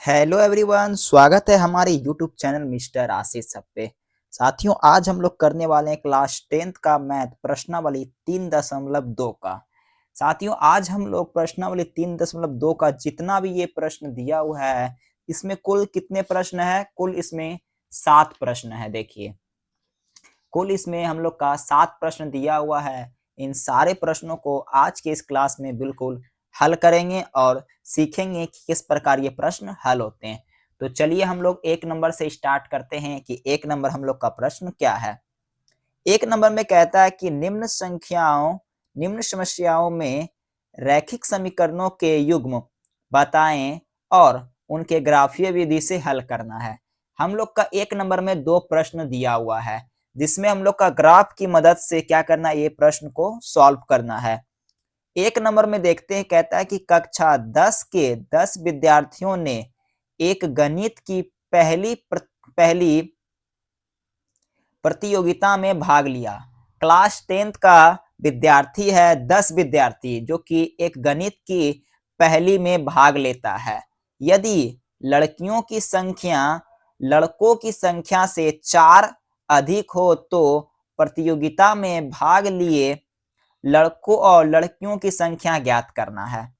Hello everyone, स्वागत है हमारे यूट्यूब चैनल मिस्टर आशीष सब पे। साथियों, आज हम लोग करने वाले हैं क्लास 10th का मैथ प्रश्नावली 3.2 का। साथियों, आज हम लोग प्रश्नावली 3.2 का जितना भी ये प्रश्न दिया हुआ है, इसमें कुल कितने प्रश्न है? कुल इसमें 7 प्रश्न है। देखिए, कुल इसमें हम लोग का 7 प्रश्न दिया हुआ है। इन सारे प्रश्नों को आज के इस क्लास में बिल्कुल हल करेंगे और सीखेंगे कि किस प्रकार ये प्रश्न हल होते हैं। तो चलिए हम लोग 1 नंबर से स्टार्ट करते हैं कि 1 नंबर हम लोग का प्रश्न क्या है। 1 नंबर में कहता है कि निम्न समस्याओं में रैखिक समीकरणों के युग्म बताएं और उनके ग्राफीय विधि से हल करना है। हम लोग का 1 नंबर में 2 प्रश्न दिया हुआ है, जिसमें हम लोग का ग्राफ की मदद से क्या करना है, ये प्रश्न को सॉल्व करना है। 1 नंबर में देखते हैं, कहता है कि कक्षा 10 के 10 विद्यार्थियों ने एक गणित की पहली प्रतियोगिता में भाग लिया। क्लास 10th का विद्यार्थी है, 10 विद्यार्थी जो कि एक गणित की पहली में भाग लेता है। यदि लड़कियों की संख्या लड़कों की संख्या से 4 अधिक हो तो प्रतियोगिता में भाग लिए लड़कों और लड़कियों की संख्या ज्ञात करना है।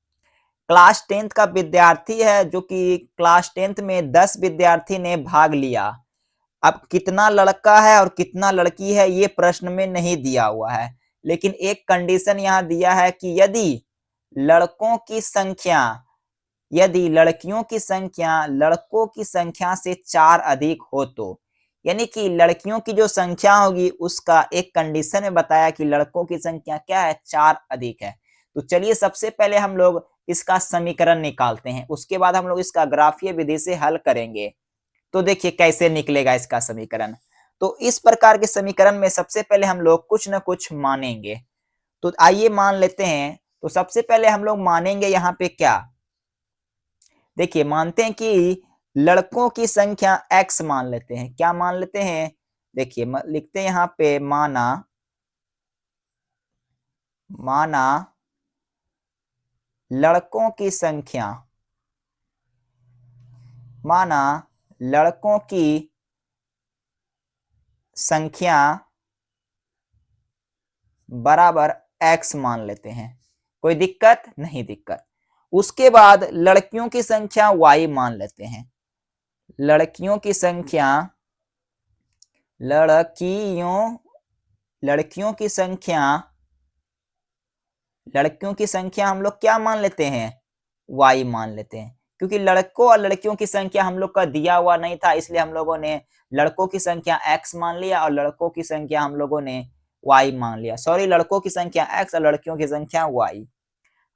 क्लास 10th का विद्यार्थी है, जो कि क्लास 10th में 10 विद्यार्थी ने भाग लिया। अब कितना लड़का है और कितना लड़की है ये प्रश्न में नहीं दिया हुआ है, लेकिन एक कंडीशन यहाँ दिया है कि लड़कों की संख्या यदि लड़कियों की संख्या लड़कों की संख्या से 4 अधिक हो तो, यानी कि लड़कियों की जो संख्या होगी उसका एक कंडीशन में बताया कि लड़कों की संख्या क्या है, 4 अधिक है। तो चलिए सबसे पहले हम लोग इसका समीकरण निकालते हैं, उसके बाद हम लोग इसका ग्राफीय विधि से हल करेंगे। तो देखिए कैसे निकलेगा इसका समीकरण। तो इस प्रकार के समीकरण में सबसे पहले हम लोग कुछ न कुछ मानेंगे। तो आइए मान लेते हैं। तो सबसे पहले हम लोग मानेंगे यहाँ पे क्या, देखिए मानते हैं कि लड़कों की संख्या x मान लेते हैं। क्या मान लेते हैं? देखिए लिखते हैं यहाँ पे माना लड़कों की संख्या माना लड़कों की संख्या बराबर x मान लेते हैं। कोई दिक्कत नहीं? दिक्कत। उसके बाद लड़कियों की संख्या y मान लेते हैं। लड़कियों की संख्या लड़कियों की संख्या लड़कियों की संख्या हम लोग क्या मान लेते हैं? y मान लेते हैं। क्योंकि लड़कों और लड़कियों की संख्या हम लोग का दिया हुआ नहीं था, इसलिए हम लोगों ने लड़कों की संख्या x मान लिया और लड़कों की संख्या हम लोगों ने y मान लिया। सॉरी, लड़कों की संख्या x और लड़कियों की संख्या y।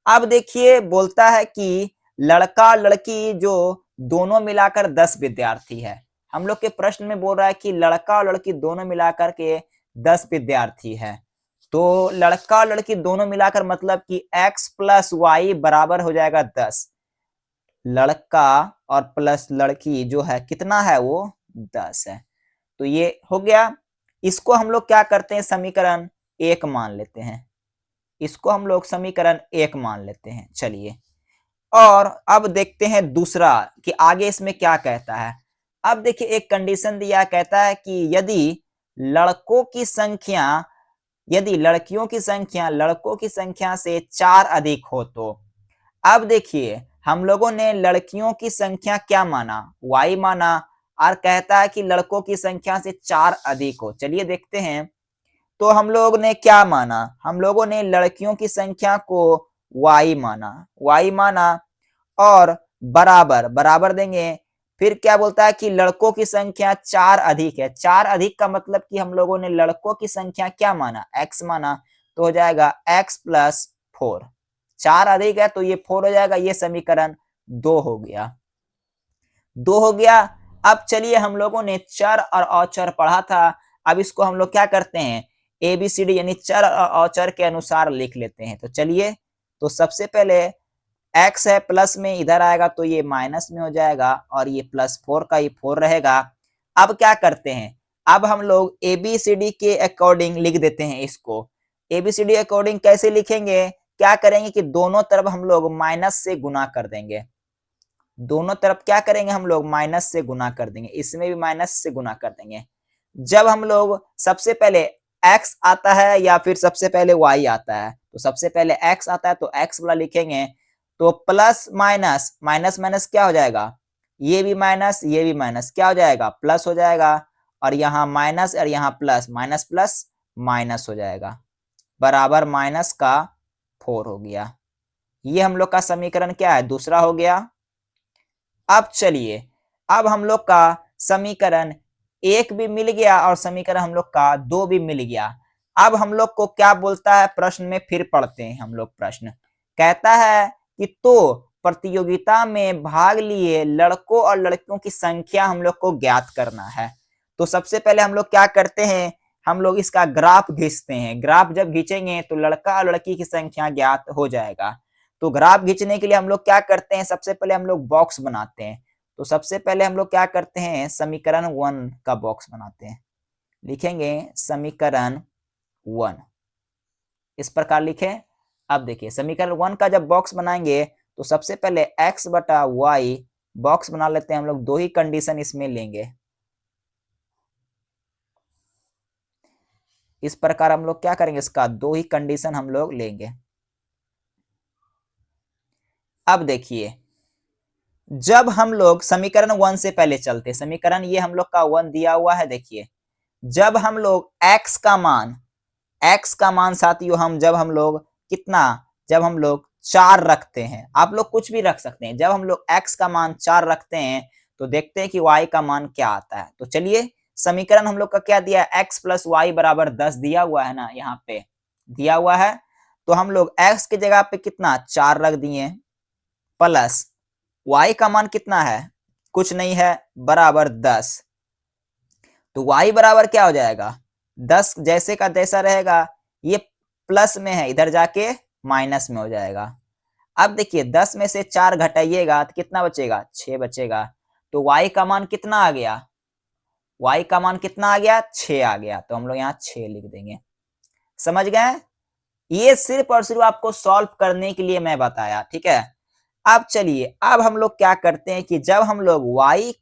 अब देखिए बोलता है कि लड़का लड़की जो दोनों मिलाकर 10 विद्यार्थी है। हम लोग के प्रश्न में बोल रहा है कि लड़का और लड़की दोनों मिलाकर के 10 विद्यार्थी है। तो लड़का और लड़की दोनों मिलाकर मतलब कि x प्लस वाई बराबर हो जाएगा 10। लड़का और प्लस लड़की जो है कितना है, वो 10 है। तो ये हो गया। इसको हम लोग क्या करते हैं, समीकरण 1 मान लेते हैं। इसको हम लोग समीकरण 1 मान लेते हैं। चलिए, और अब देखते हैं दूसरा कि आगे इसमें क्या कहता है। अब देखिए एक कंडीशन दिया, कहता है कि यदि लड़कियों की संख्या लड़कों की संख्या से 4 अधिक हो तो। अब देखिए हम लोगों ने लड़कियों की संख्या क्या माना, y माना, और कहता है कि लड़कों की संख्या से 4 अधिक हो। चलिए देखते हैं। तो हम लोग ने क्या माना, हम लोगों ने लड़कियों की संख्या को y माना और बराबर बराबर देंगे। फिर क्या बोलता है कि लड़कों की संख्या 4 अधिक है। 4 अधिक का मतलब कि हम लोगों ने लड़कों की संख्या क्या माना, x माना। तो हो जाएगा x प्लस 4। 4 अधिक है तो ये 4 हो जाएगा। ये समीकरण 2 हो गया। 2 हो गया। अब चलिए, हम लोगों ने चर और अचर पढ़ा था। अब इसको हम लोग क्या करते हैं, ABCD यानी चर और अचर के अनुसार लिख लेते हैं। तो चलिए, तो सबसे पहले x है प्लस में, इधर आएगा तो ये माइनस में हो जाएगा और ये प्लस 4 का ये 4 रहेगा। अब क्या करते हैं, अब हम लोग ABCD के अकॉर्डिंग लिख देते हैं इसको। ABCD अकॉर्डिंग कैसे लिखेंगे, क्या करेंगे कि दोनों तरफ हम लोग माइनस से गुना कर देंगे। दोनों तरफ क्या करेंगे हम लोग, माइनस से गुना कर देंगे, इसमें भी माइनस से गुना कर देंगे। जब हम लोग सबसे पहले x आता है या फिर सबसे पहले y आता है, तो सबसे पहले x आता है तो x वाला लिखेंगे, तो प्लस माइनस, माइनस माइनस क्या हो जाएगा, ये भी माइनस ये भी माइनस, क्या हो जाएगा, प्लस हो जाएगा, और यहाँ माइनस और यहाँ प्लस, माइनस प्लस माइनस हो जाएगा, बराबर माइनस का 4 हो गया। ये हम लोग का समीकरण क्या है, दूसरा हो गया। अब चलिए, अब हम लोग का समीकरण 1 भी मिल गया और समीकरण हम लोग का 2 भी मिल गया। अब हम लोग को क्या बोलता है प्रश्न में, फिर पढ़ते हैं हम लोग। प्रश्न कहता है कि तो प्रतियोगिता में भाग लिए लड़कों और लड़कियों की संख्या हम लोग को ज्ञात करना है। तो सबसे पहले हम लोग क्या करते हैं, हम लोग इसका ग्राफ खींचते हैं। ग्राफ जब खींचेंगे तो लड़का और लड़की की संख्या ज्ञात हो जाएगा। तो ग्राफ खींचने के लिए हम लोग क्या करते हैं, सबसे पहले हम लोग बॉक्स बनाते हैं। तो सबसे पहले हम लोग क्या करते हैं, समीकरण 1 का बॉक्स बनाते हैं। लिखेंगे समीकरण 1, इस प्रकार लिखें। अब देखिए समीकरण 1 का जब बॉक्स बनाएंगे तो सबसे पहले x बटा वाई बॉक्स बना लेते हैं हम लोग। दो ही कंडीशन इसमें लेंगे। इस प्रकार हम लोग क्या करेंगे, इसका दो ही कंडीशन हम लोग लेंगे। अब देखिए, जब हम लोग समीकरण 1 से पहले चलते, समीकरण ये हम लोग का 1 दिया हुआ है। देखिए, जब हम लोग x का मान साथियों, जब हम लोग कितना, जब हम लोग 4 रखते हैं, आप लोग कुछ भी रख सकते हैं। जब हम लोग x का मान 4 रखते हैं तो देखते हैं कि y का मान क्या आता है। तो चलिए, समीकरण हम लोग का क्या दिया है, x प्लस वाई बराबर 10 दिया हुआ है ना, यहाँ पे दिया हुआ है। तो हम लोग x की जगह पे कितना 4 रख दिए, प्लस y का मान कितना है, कुछ नहीं है, बराबर 10। तो y बराबर क्या हो जाएगा, 10 जैसे का तैसा रहेगा, ये प्लस में है, इधर जाके माइनस में हो जाएगा। अब देखिए 10 में से 4 घटाइएगा तो कितना बचेगा, 6 बचेगा। तो y का मान कितना आ गया, y का मान कितना आ गया, 6 आ गया। तो हम लोग यहाँ 6 लिख देंगे। समझ गए, ये सिर्फ और सिर्फ आपको सॉल्व करने के लिए मैं बताया, ठीक है। अब चलिए, अब हम लोग क्या करते हैं कि जब हम लोग y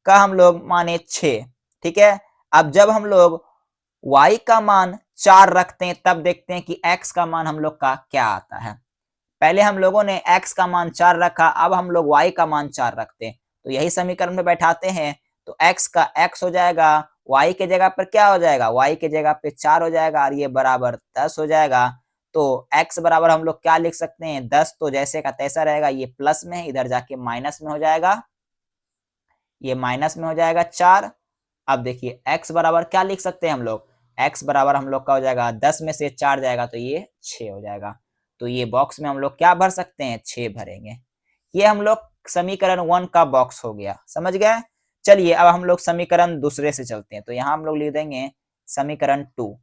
का हम लोग माने 6, ठीक है। अब जब हम लोग y का मान 4 रखते हैं तब देखते हैं कि x का मान हम लोग का क्या आता है। पहले हम लोगों ने x का मान 4 रखा, अब हम लोग y का मान 4 रखते हैं। तो यही समीकरण में बैठाते हैं, तो x का x हो जाएगा, y के जगह पर क्या हो जाएगा, y के जगह पे 4 हो जाएगा, और ये बराबर 10 हो जाएगा। तो x बराबर हम लोग क्या लिख सकते हैं, 10। तो जैसे का तैसा रहेगा, ये प्लस में है, इधर जाके माइनस में हो जाएगा, ये माइनस में हो जाएगा 4। अब देखिए x बराबर क्या लिख सकते हैं हम लोग, x बराबर हम लोग का हो जाएगा 10 में से 4 जाएगा तो ये 6 हो जाएगा। तो ये बॉक्स में हम लोग क्या भर सकते हैं, 6 भरेंगे। ये हम लोग समीकरण 1 का बॉक्स हो गया, समझ गए। चलिए, अब हम लोग समीकरण दूसरे से चलते हैं। तो यहाँ हम लोग लिख देंगे समीकरण 2,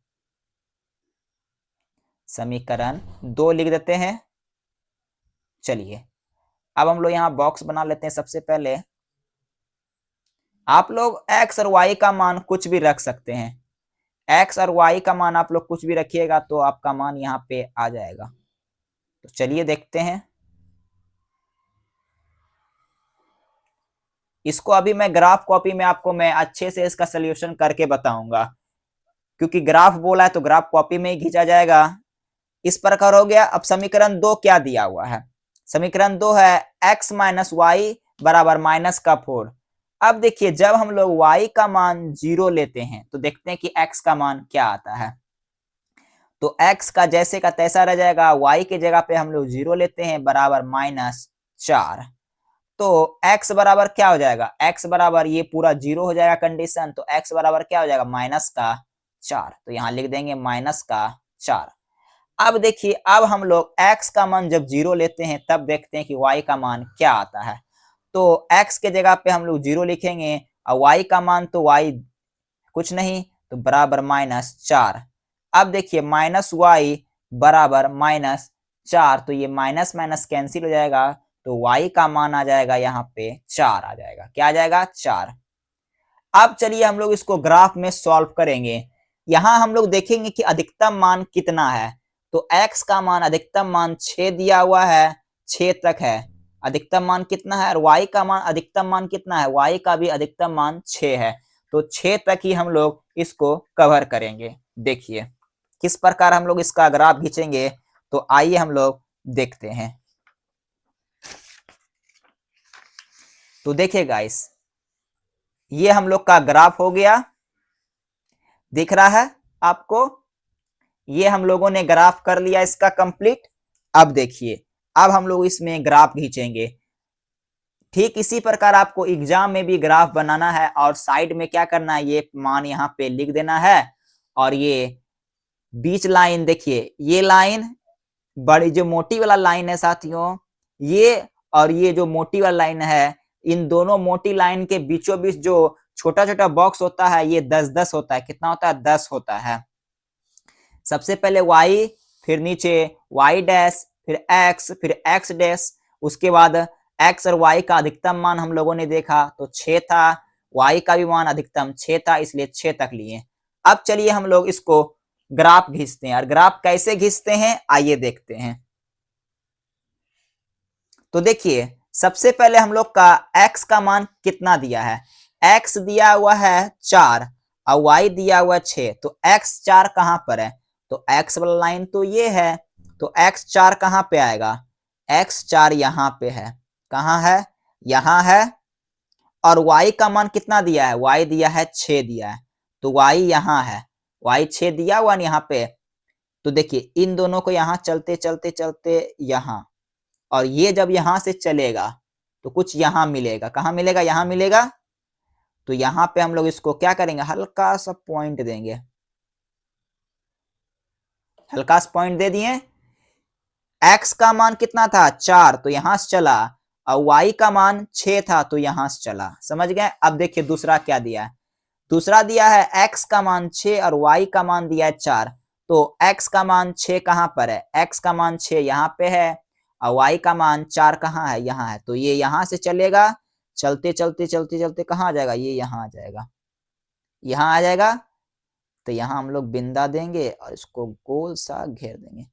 समीकरण 2 लिख देते हैं। चलिए, अब हम लोग यहाँ बॉक्स बना लेते हैं। सबसे पहले आप लोग x और y का मान कुछ भी रख सकते हैं। x और y का मान आप लोग कुछ भी रखिएगा तो आपका मान यहाँ पे आ जाएगा। तो चलिए देखते हैं। इसको अभी मैं ग्राफ कॉपी में आपको मैं अच्छे से इसका सोल्यूशन करके बताऊंगा, क्योंकि ग्राफ बोला है तो ग्राफ कॉपी में ही खींचा जाएगा। इस प्रकार हो गया। अब समीकरण 2 क्या दिया हुआ है, समीकरण 2 है x माइनस वाई बराबर माइनस का 4। अब देखिए, जब हम लोग y का मान 0 लेते हैं तो देखते हैं कि x का मान क्या आता है। तो x का जैसे का तैसा रह जाएगा, y के जगह पे हम लोग 0 लेते हैं, बराबर -4। तो x बराबर क्या हो जाएगा, x बराबर ये पूरा 0 हो जाएगा कंडीशन। तो x बराबर क्या हो जाएगा, -4। तो यहाँ लिख देंगे -4। अब देखिए, अब हम लोग x का मान जब 0 लेते हैं तब देखते हैं कि y का मान क्या आता है। तो x के जगह पे हम लोग 0 लिखेंगे, और y का मान तो y कुछ नहीं, तो बराबर -4। अब देखिए -y बराबर -4, तो ये माइनस माइनस कैंसिल हो जाएगा। तो y का मान आ जाएगा यहाँ पे 4 आ जाएगा। क्या आ जाएगा, 4। अब चलिए हम लोग इसको ग्राफ में सॉल्व करेंगे। यहाँ हम लोग देखेंगे कि अधिकतम मान कितना है। तो x का मान, अधिकतम मान 6 दिया हुआ है, 6 तक है। अधिकतम मान कितना है और y का मान अधिकतम मान कितना है, y का भी अधिकतम मान 6 है। तो 6 तक ही हम लोग इसको कवर करेंगे। देखिए किस प्रकार हम लोग इसका ग्राफ खींचेंगे, तो आइए हम लोग देखते हैं। तो देखिए गाइस, ये हम लोग का ग्राफ हो गया, दिख रहा है आपको। ये हम लोगों ने ग्राफ कर लिया इसका कंप्लीट। अब देखिए, अब हम लोग इसमें ग्राफ खींचेंगे। ठीक इसी प्रकार आपको एग्जाम में भी ग्राफ बनाना है और साइड में क्या करना है, ये मान यहाँ पे लिख देना है। और ये बीच लाइन देखिए, ये लाइन बड़ी जो मोटी वाला लाइन है साथियों, ये और ये जो मोटी वाला लाइन है, इन दोनों मोटी लाइन के बीचों बीच जो छोटा छोटा बॉक्स होता है, ये 10-10 होता है। कितना होता है, 10 होता है। सबसे पहले y, फिर नीचे y डैश, फिर x, फिर x डैश। उसके बाद x और y का अधिकतम मान हम लोगों ने देखा तो 6 था, y का भी मान अधिकतम 6 था, इसलिए 6 तक लिए। अब चलिए हम लोग इसको ग्राफ खींचते हैं। और ग्राफ कैसे खींचते हैं आइए देखते हैं। तो देखिए सबसे पहले हम लोग का x का मान कितना दिया है, x दिया हुआ है 4 और y दिया हुआ 6। तो x 4 कहां पर है, तो x वाला लाइन तो ये है, तो x 4 कहां पे आएगा, x 4 यहां पे है। कहां है, यहां है। और y का मान कितना दिया है, y दिया है 6 दिया है, तो y यहां है, y 6 दिया हुआ यहाँ पे। तो देखिए इन दोनों को यहाँ चलते चलते चलते यहाँ, और ये जब यहां से चलेगा तो कुछ यहां मिलेगा। कहां मिलेगा, यहां मिलेगा। तो यहां पे हम लोग इसको क्या करेंगे, हल्का सा पॉइंट देंगे। हल्का सा पॉइंट दे दिए। x का मान कितना था 4, तो यहां से चला, और y का मान 6 था, तो यहां से चला। समझ गए। अब देखिए दूसरा क्या दिया है, दूसरा दिया है x का मान 6 और y का मान दिया है 4। तो x का मान 6 कहां पर है, x का मान 6 यहां पे है, और y का मान 4 कहां है, यहाँ है। तो ये यहां से चलेगा, चलते चलते चलते चलते कहां आ जाएगा, ये यहाँ आ जाएगा, यहाँ आ जाएगा। तो यहाँ हम लोग बिंदा देंगे और इसको गोल सा घेर देंगे।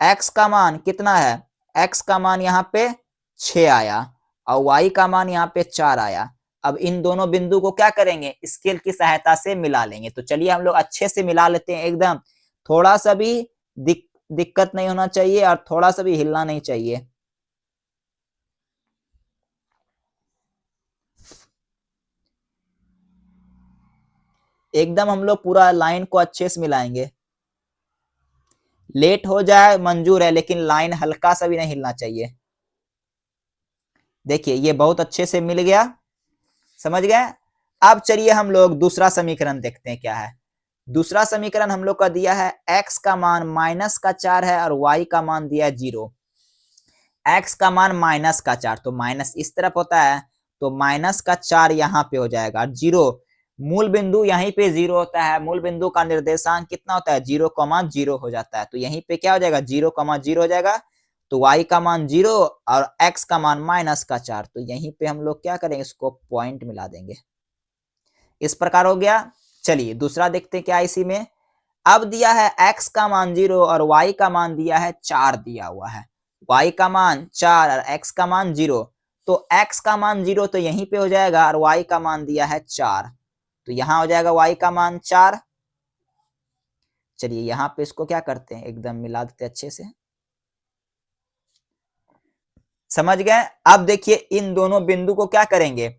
x का मान कितना है, x का मान यहाँ पे 6 आया और y का मान यहाँ पे 4 आया। अब इन दोनों बिंदु को क्या करेंगे, स्केल की सहायता से मिला लेंगे। तो चलिए हम लोग अच्छे से मिला लेते हैं एकदम। थोड़ा सा भी दिक्कत नहीं होना चाहिए और थोड़ा सा भी हिलना नहीं चाहिए। एकदम हम लोग पूरा लाइन को अच्छे से मिलाएंगे। लेट हो जाए मंजूर है, लेकिन लाइन हल्का सा भी नहीं हिलना चाहिए। देखिए ये बहुत अच्छे से मिल गया, समझ गए। अब चलिए हम लोग दूसरा समीकरण देखते हैं क्या है। दूसरा समीकरण हम लोग का दिया है x का मान -4 है और y का मान दिया है 0। x का मान -4, तो माइनस इस तरफ होता है, तो -4 यहाँ पे हो जाएगा। 0 मूल बिंदु यहीं पे 0 होता है। मूल बिंदु का निर्देशांक कितना होता है, 0,0 हो जाता है। तो यहीं पे क्या हो जाएगा, 0,0 हो जाएगा। तो y का मान 0 और x का मान -4। तो यहीं पे हम लोग क्या करेंगे, इसको पॉइंट मिला देंगे। इस प्रकार हो गया। चलिए दूसरा देखते हैं क्या इसी में। अब दिया है x का मान 0 और y का मान दिया है 4 दिया हुआ है। y का मान 4 और x का मान 0। तो x का मान 0 तो यहीं पे हो जाएगा और y का मान दिया है 4, तो यहां हो जाएगा y का मान 4। चलिए यहां पे इसको क्या करते हैं, एकदम मिला देते अच्छे से। समझ गए। अब देखिए इन दोनों बिंदु को क्या करेंगे,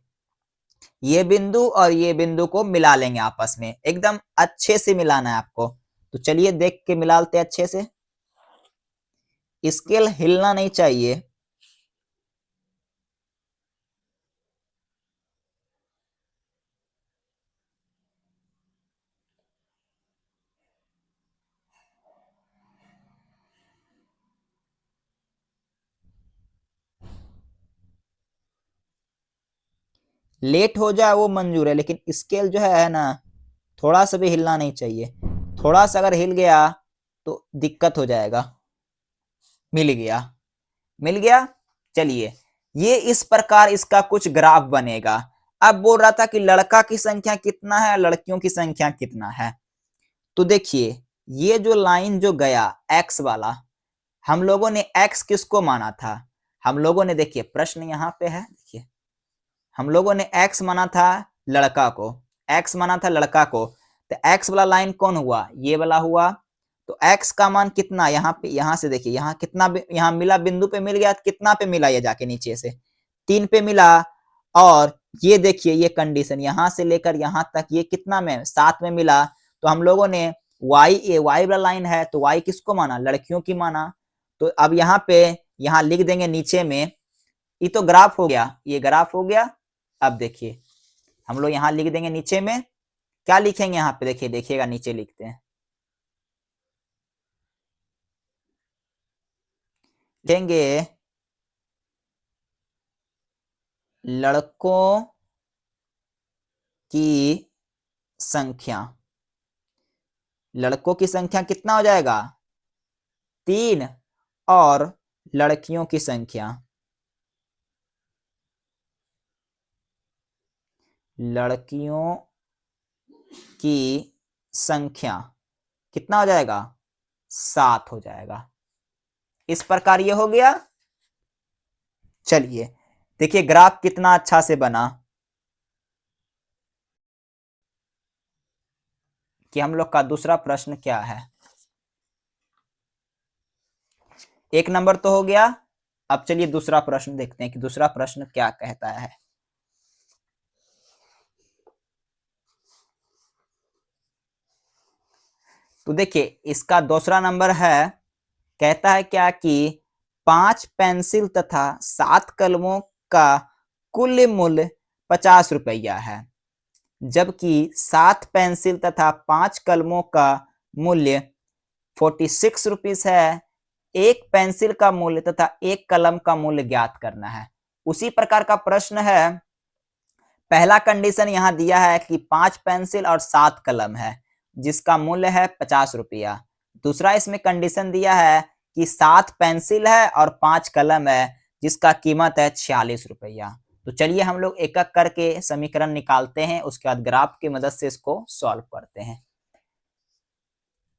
ये बिंदु और ये बिंदु को मिला लेंगे आपस में। एकदम अच्छे से मिलाना है आपको। तो चलिए देख के मिला लेते हैं अच्छे से। स्केल हिलना नहीं चाहिए। लेट हो जाए वो मंजूर है, लेकिन स्केल जो है ना, थोड़ा सा भी हिलना नहीं चाहिए। थोड़ा सा अगर हिल गया तो दिक्कत हो जाएगा। मिल गया, मिल गया। चलिए ये इस प्रकार इसका कुछ ग्राफ बनेगा। अब बोल रहा था कि लड़का की संख्या कितना है, लड़कियों की संख्या कितना है। तो देखिए ये जो लाइन जो गया x वाला, हम लोगों ने x किसको माना था, हम लोगों ने देखिए प्रश्न यहाँ पे है, देखिए हम लोगों ने x माना था लड़का को, x माना था लड़का को, तो x वाला लाइन कौन हुआ, ये वाला हुआ। तो x का मान कितना, यहाँ पे, यहाँ से देखिए यहाँ कितना, यहाँ मिला, बिंदु पे मिल गया, कितना पे मिला, ये जाके नीचे से 3 पे मिला। और ये देखिए ये कंडीशन यहाँ से लेकर यहाँ तक ये कितना में, 7 में मिला। तो हम लोगों ने y वाला लाइन है, तो y किसको माना, लड़कियों की माना। तो अब यहाँ पे यहाँ लिख देंगे नीचे में, ये तो ग्राफ हो गया, ये ग्राफ हो गया। अब देखिए हम लोग यहाँ लिख देंगे नीचे में, क्या लिखेंगे यहाँ पे, देखिए देखिएगा नीचे लिखते हैं, लिखेंगे लड़कों की संख्या, लड़कों की संख्या कितना हो जाएगा 3, और लड़कियों की संख्या, लड़कियों की संख्या कितना हो जाएगा 7 हो जाएगा। इस प्रकार ये हो गया। चलिए देखिए ग्राफ कितना अच्छा से बना, कि हम लोग का दूसरा प्रश्न क्या है। 1 नंबर तो हो गया। अब चलिए दूसरा प्रश्न देखते हैं कि दूसरा प्रश्न क्या कहता है। तो देखिए इसका दूसरा नंबर है, कहता है क्या कि 5 पेंसिल तथा 7 कलमों का कुल मूल्य 50 रुपया है, जबकि 7 पेंसिल तथा 5 कलमों का मूल्य 46 रुपीस है। एक पेंसिल का मूल्य तथा एक कलम का मूल्य ज्ञात करना है। उसी प्रकार का प्रश्न है। पहला कंडीशन यहाँ दिया है कि 5 पेंसिल और 7 कलम है, जिसका मूल्य है 50 रुपया। दूसरा इसमें कंडीशन दिया है कि 7 पेंसिल है और 5 कलम है, जिसका कीमत है 46 रुपया। तो चलिए हम लोग एक एक करके समीकरण निकालते हैं, उसके बाद ग्राफ की मदद से इसको सॉल्व करते हैं।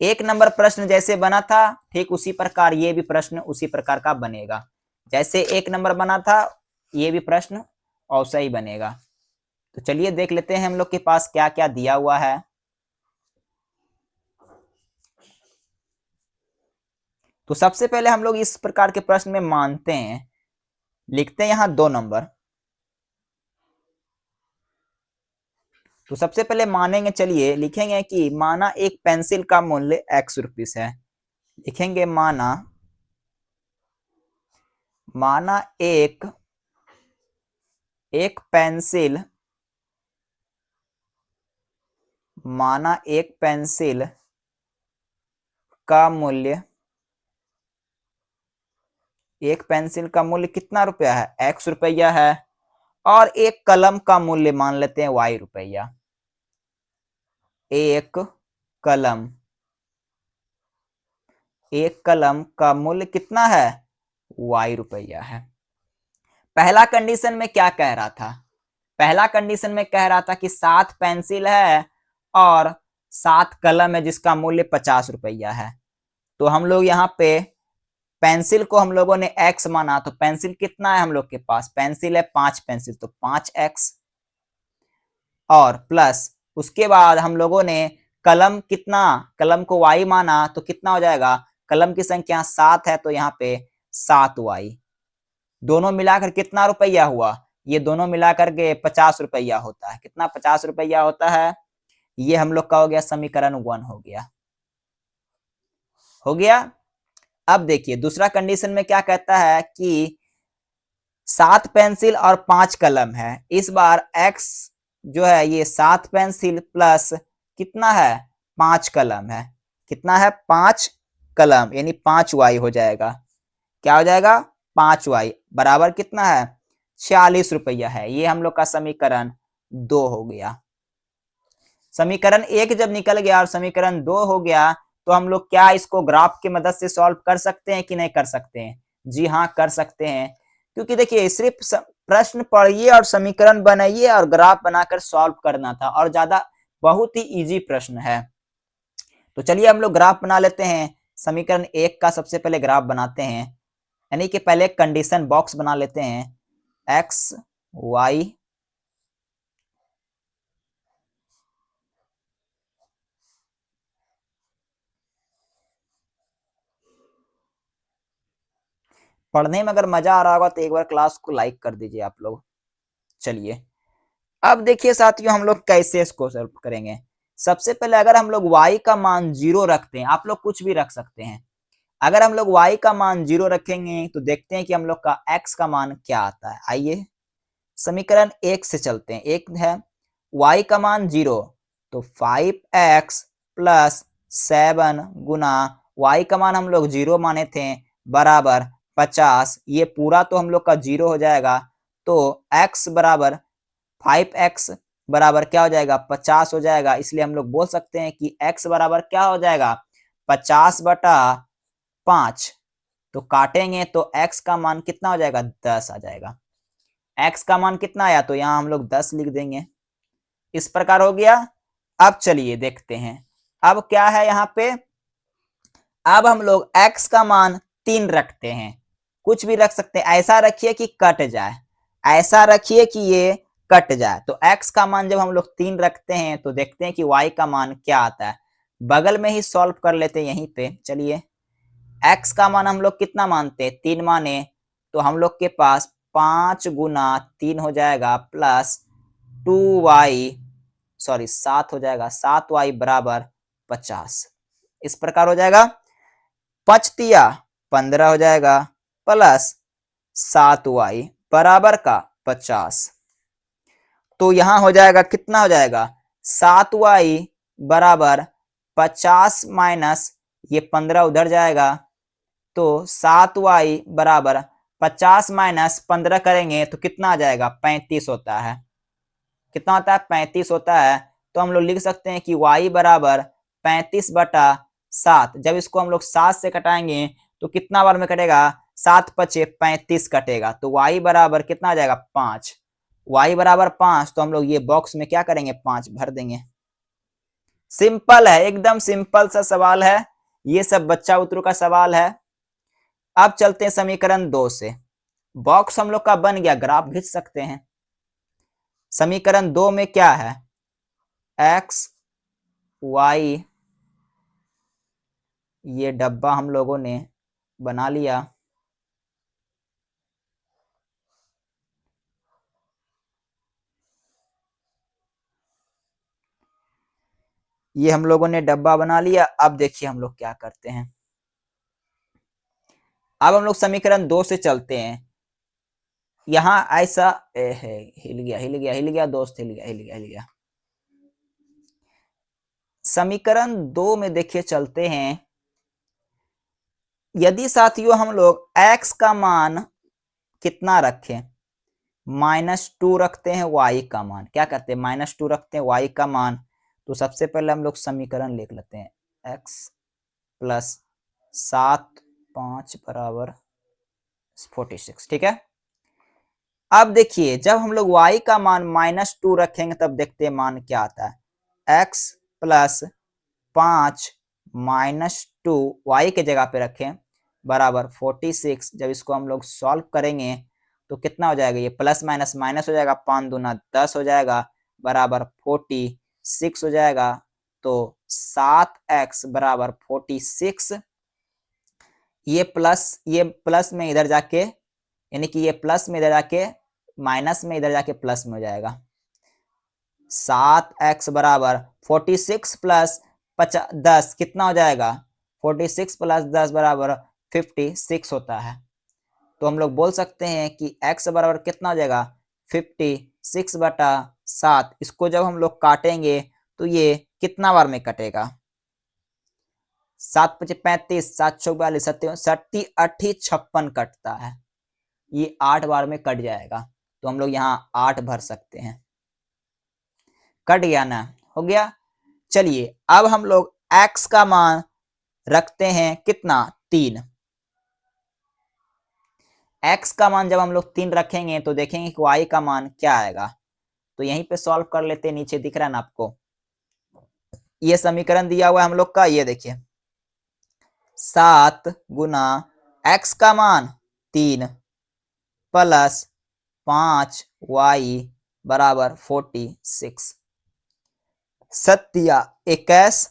1 नंबर प्रश्न जैसे बना था ठीक उसी प्रकार ये भी प्रश्न उसी प्रकार का बनेगा। जैसे 1 नंबर बना था ये भी प्रश्न वैसा ही बनेगा। तो चलिए देख लेते हैं हम लोग के पास क्या क्या दिया हुआ है। तो सबसे पहले हम लोग इस प्रकार के प्रश्न में मानते हैं, लिखते हैं यहाँ 2 नंबर। तो सबसे पहले मानेंगे, चलिए लिखेंगे कि माना एक पेंसिल का मूल्य x रुपीस है। लिखेंगे माना एक पेंसिल, माना एक पेंसिल का मूल्य, एक पेंसिल का मूल्य कितना रुपया है x रुपया है, और एक कलम का मूल्य मान लेते हैं y रुपया। एक कलम का मूल्य कितना है y रुपया है। पहला कंडीशन में क्या कह रहा था, पहला कंडीशन में कह रहा था कि 7 पेंसिल है और 7 कलम है, जिसका मूल्य 50 रुपया है। तो हम लोग यहाँ पे पेंसिल को हम लोगों ने x माना, तो पेंसिल कितना है हम लोग के पास, पेंसिल है 5 पेंसिल, तो 5x, और प्लस उसके बाद हम लोगों ने कलम कितना, कलम को y माना, तो कितना हो जाएगा, कलम की संख्या 7 है, तो यहाँ पे 7y। दोनों मिलाकर कितना रुपया हुआ, ये दोनों मिलाकर के 50 रुपया होता है। कितना 50 रुपया होता है। ये हम लोग का हो गया समीकरण 1 हो गया। अब देखिए दूसरा कंडीशन में क्या कहता है कि 7 पेंसिल और 5 कलम है। इस बार x जो है ये 7 पेंसिल प्लस कितना है 5 कलम है, कितना है 5 कलम, यानी 5y हो जाएगा। क्या हो जाएगा 5y बराबर कितना है 46 रुपया है। ये हम लोग का समीकरण 2 हो गया। समीकरण 1 जब निकल गया और समीकरण 2 हो गया, तो हम लोग क्या इसको ग्राफ की मदद से सॉल्व कर सकते हैं कि नहीं कर सकते हैं। जी हाँ कर सकते हैं, क्योंकि देखिए सिर्फ प्रश्न पढ़िए और समीकरण बनाइए और ग्राफ बनाकर सॉल्व करना था, और ज्यादा बहुत ही इजी प्रश्न है। तो चलिए हम लोग ग्राफ बना लेते हैं। समीकरण 1 का सबसे पहले ग्राफ बनाते हैं। यानी कि पहले कंडीशन बॉक्स बना लेते हैं। एक्स वाई पढ़ने में अगर मजा आ रहा होगा तो एक बार क्लास को लाइक कर दीजिए आप लोग। चलिए अब देखिए साथियों, हम लोग कैसे इसको सॉल्व करेंगे। सबसे पहले अगर हम लोग y का मान 0 रखते हैं, आप लोग कुछ भी रख सकते हैं। अगर हम लोग y का मान 0 रखेंगे तो देखते हैं कि हम लोग का x का मान क्या आता है। आइए समीकरण 1 से चलते हैं। एक है y का मान 0, तो 5x प्लस 7 गुना y का मान हम लोग 0 माने थे बराबर 50। ये पूरा तो हम लोग का 0 हो जाएगा, तो x बराबर 5x बराबर क्या हो जाएगा 50 हो जाएगा। इसलिए हम लोग बोल सकते हैं कि x बराबर क्या हो जाएगा 50/5। तो काटेंगे तो x का मान कितना हो जाएगा 10 आ जाएगा। x का मान कितना आया तो यहाँ हम लोग 10 लिख देंगे। इस प्रकार हो गया। अब चलिए देखते हैं अब क्या है यहाँ पे। अब हम लोग x का मान 3 रखते हैं, कुछ भी रख सकते हैं। ऐसा रखिए कि कट जाए, ऐसा रखिए कि ये कट जाए। तो x का मान जब हम लोग 3 रखते हैं तो देखते हैं कि y का मान क्या आता है। बगल में ही सॉल्व कर लेते हैं यहीं पे। चलिए x का मान हम लोग कितना मानते हैं 3 माने, तो हम लोग के पास 5 गुना 3 हो जाएगा प्लस 2y, सॉरी 7 हो जाएगा, 7y बराबर 50। इस प्रकार हो जाएगा। 5 × 15 हो जाएगा प्लस 7y बराबर का 50। तो यहां हो जाएगा कितना हो जाएगा 7y बराबर 50 माइनस ये 15 उधर जाएगा, तो 7y बराबर 50 माइनस 15 करेंगे तो कितना आ जाएगा 35 होता है। कितना होता है 35 होता है। तो हम लोग लिख सकते हैं कि y बराबर 35/7। जब इसको हम लोग 7 से कटाएंगे तो कितना बार में कटेगा 7×5 = 35 कटेगा, तो y बराबर कितना आ जाएगा 5। y बराबर 5, तो हम लोग ये बॉक्स में क्या करेंगे 5 भर देंगे। सिंपल है, एकदम सिंपल सा सवाल है, ये सब बच्चा उतरू का सवाल है। अब चलते हैं समीकरण 2 से। बॉक्स हम लोग का बन गया, ग्राफ खींच सकते हैं। समीकरण 2 में क्या है x y, ये डब्बा हम लोगों ने बना लिया। ये हम लोगों ने डब्बा बना लिया। अब देखिए हम लोग क्या करते हैं। अब हम लोग समीकरण 2 से चलते हैं। यहां ऐसा हिल गया हिल गया हिल गया दोस्त, हिल गया हिल गया हिल गया। समीकरण 2 में देखिए चलते हैं। यदि साथियों हम लोग x का मान कितना रखें, -2 रखते हैं y का मान, क्या करते हैं -2 रखते हैं y का मान, तो सबसे पहले हम लोग समीकरण लिख लेते हैं x प्लस 7 5 बराबर 46। ठीक है। अब देखिए जब हम लोग y का मान -2 रखेंगे तब देखते हैं मान क्या आता है। x प्लस 5 -2 y के जगह पे रखें बराबर 46। जब इसको हम लोग सॉल्व करेंगे तो कितना हो जाएगा, ये प्लस माइनस माइनस हो जाएगा, 5 दूना 10 हो जाएगा बराबर 46 हो जाएगा। तो 7x बराबर 46। ये प्लस में इधर जाके, यानी कि ये प्लस में इधर जाके माइनस में इधर जाके प्लस में हो जाएगा। 7x बराबर 46 प्लस 10 कितना हो जाएगा 46 प्लस 10 बराबर 56 होता है। तो हम लोग बोल सकते हैं कि x बराबर कितना हो जाएगा 56/7। इसको जब हम लोग काटेंगे तो ये कितना बार में कटेगा 7 × 5 = 35, 7 × 6 = 42, 7 × 8 = 56 कटता है। ये 8 बार में कट जाएगा, तो हम लोग यहाँ 8 भर सकते हैं। कट गया ना, हो गया। चलिए अब हम लोग x का मान रखते हैं कितना 3। x का मान जब हम लोग 3 रखेंगे तो देखेंगे कि y का मान क्या आएगा। तो यहीं पे सॉल्व कर लेते हैं, नीचे दिख रहा है ना आपको, ये समीकरण दिया हुआ है हम लोग का। ये देखिए 7 गुना x का मान 3 प्लस 5y बराबर 46। सत्या 21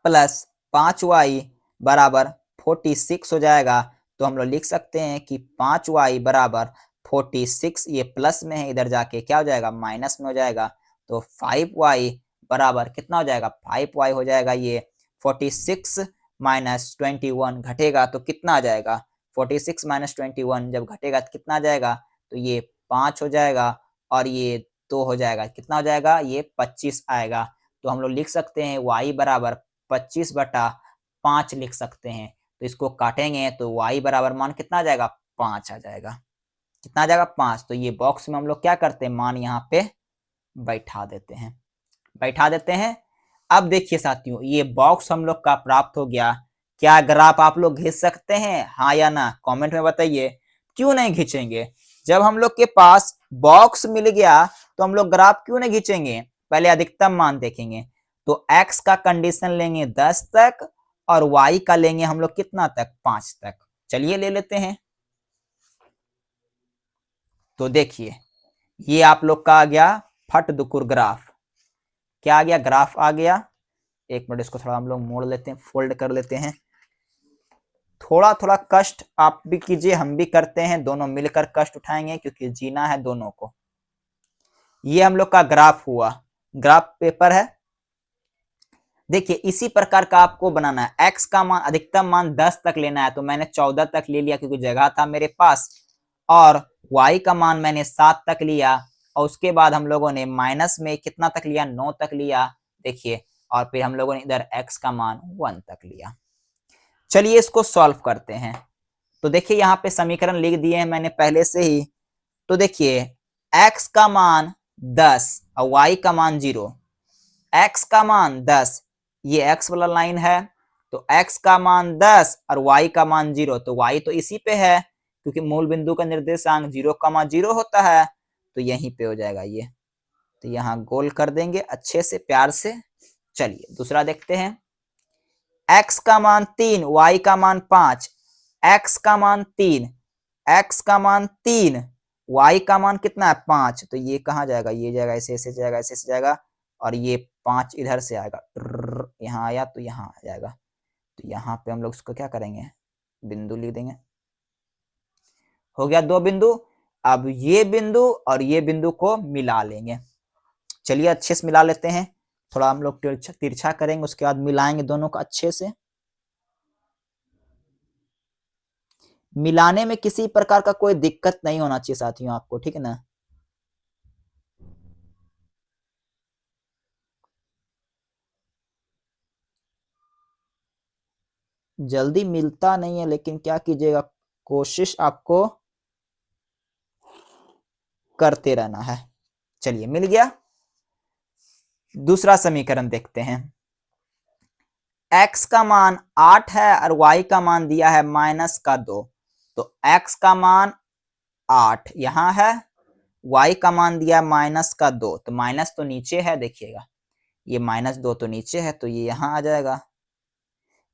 प्लस 5y बराबर 46 हो जाएगा। तो हम लोग लिख सकते हैं कि 5y बराबर 46, ये प्लस में है, इधर जाके क्या हो जाएगा माइनस में हो जाएगा। तो 5y बराबर कितना हो जाएगा 5y हो जाएगा। ये 46 माइनस 21 घटेगा तो कितना आ जाएगा 46 माइनस 21 जब घटेगा तो कितना आ जाएगा, तो ये 5 हो जाएगा और ये 2 हो जाएगा, कितना हो जाएगा ये 25 आएगा। तो हम लोग लिख सकते हैं y बराबर 25/5 लिख सकते हैं। तो इसको काटेंगे तो y बराबर मान कितना आ जाएगा 5 आ जाएगा। कितना आ जाएगा 5। तो ये बॉक्स में हम लोग क्या करते हैं मान यहाँ पे बैठा देते हैं, बैठा देते हैं। अब देखिए साथियों ये बॉक्स हम लोग का प्राप्त हो गया। क्या ग्राफ आप लोग खींच सकते हैं हाँ या ना, कमेंट में बताइए। क्यों नहीं खींचेंगे, जब हम लोग के पास बॉक्स मिल गया तो हम लोग ग्राफ क्यों नहीं खींचेंगे। पहले अधिकतम मान देखेंगे तो x का कंडीशन लेंगे 10 तक और y का लेंगे हम लोग कितना तक 5 तक। चलिए ले लेते हैं। तो देखिए ये आप लोग का आ गया फट दुकुर ग्राफ। क्या आ गया ग्राफ आ गया। एक मिनट इसको थोड़ा हम लोग मोड़ लेते हैं, फोल्ड कर लेते हैं। थोड़ा थोड़ा कष्ट आप भी कीजिए, हम भी करते हैं, दोनों मिलकर कष्ट उठाएंगे क्योंकि जीना है दोनों को। ये हम लोग का ग्राफ हुआ, ग्राफ पेपर है। देखिए इसी प्रकार का आपको बनाना है। x का मान अधिकतम मान 10 तक लेना है तो मैंने 14 तक ले लिया क्योंकि जगह था मेरे पास, और y का मान मैंने 7 तक लिया और उसके बाद हम लोगों ने माइनस में कितना तक लिया 9 तक लिया। देखिए और फिर हम लोगों ने इधर x का मान 1 तक लिया। चलिए इसको सॉल्व करते हैं। तो देखिए यहाँ पे समीकरण लिख दिए हैं मैंने पहले से ही। तो देखिए x का मान 10 और y का मान 0। x का मान 10, ये x वाला लाइन है, तो x का मान 10 और y का मान 0, तो y तो इसी पे है क्योंकि मूल बिंदु का निर्देशांक 0,0 होता है, तो यहीं पे हो जाएगा ये। तो यहाँ गोल कर देंगे अच्छे से प्यार से। चलिए दूसरा देखते हैं। x का मान 3, y का मान 5, x का मान 3, x का मान 3, y का मान कितना है 5, तो ये कहाँ जाएगा, ये जाएगा ऐसे ऐसे जाएगा, ऐसे ऐसे जाएगा और ये 5 इधर से आएगा, यहाँ आया तो यहाँ आ जाएगा। तो यहाँ पे हम लोग इसको क्या करेंगे बिंदु लिख देंगे। हो गया 2 बिंदु। अब ये बिंदु और ये बिंदु को मिला लेंगे। चलिए अच्छे से मिला लेते हैं। थोड़ा हम लोग तिरछा करेंगे, उसके बाद मिलाएंगे दोनों को अच्छे से। मिलाने में किसी प्रकार का कोई दिक्कत नहीं होना चाहिए साथियों आपको, ठीक है ना। जल्दी मिलता नहीं है लेकिन क्या कीजिएगा, कोशिश आपको करते रहना है। चलिए मिल गया। दूसरा समीकरण देखते हैं। x का मान 8 है और y का मान दिया है -2। तो x का मान 8 यहाँ है, y का मान दिया -2, तो माइनस तो नीचे है देखिएगा, ये -2 तो नीचे है तो ये यहाँ आ जाएगा।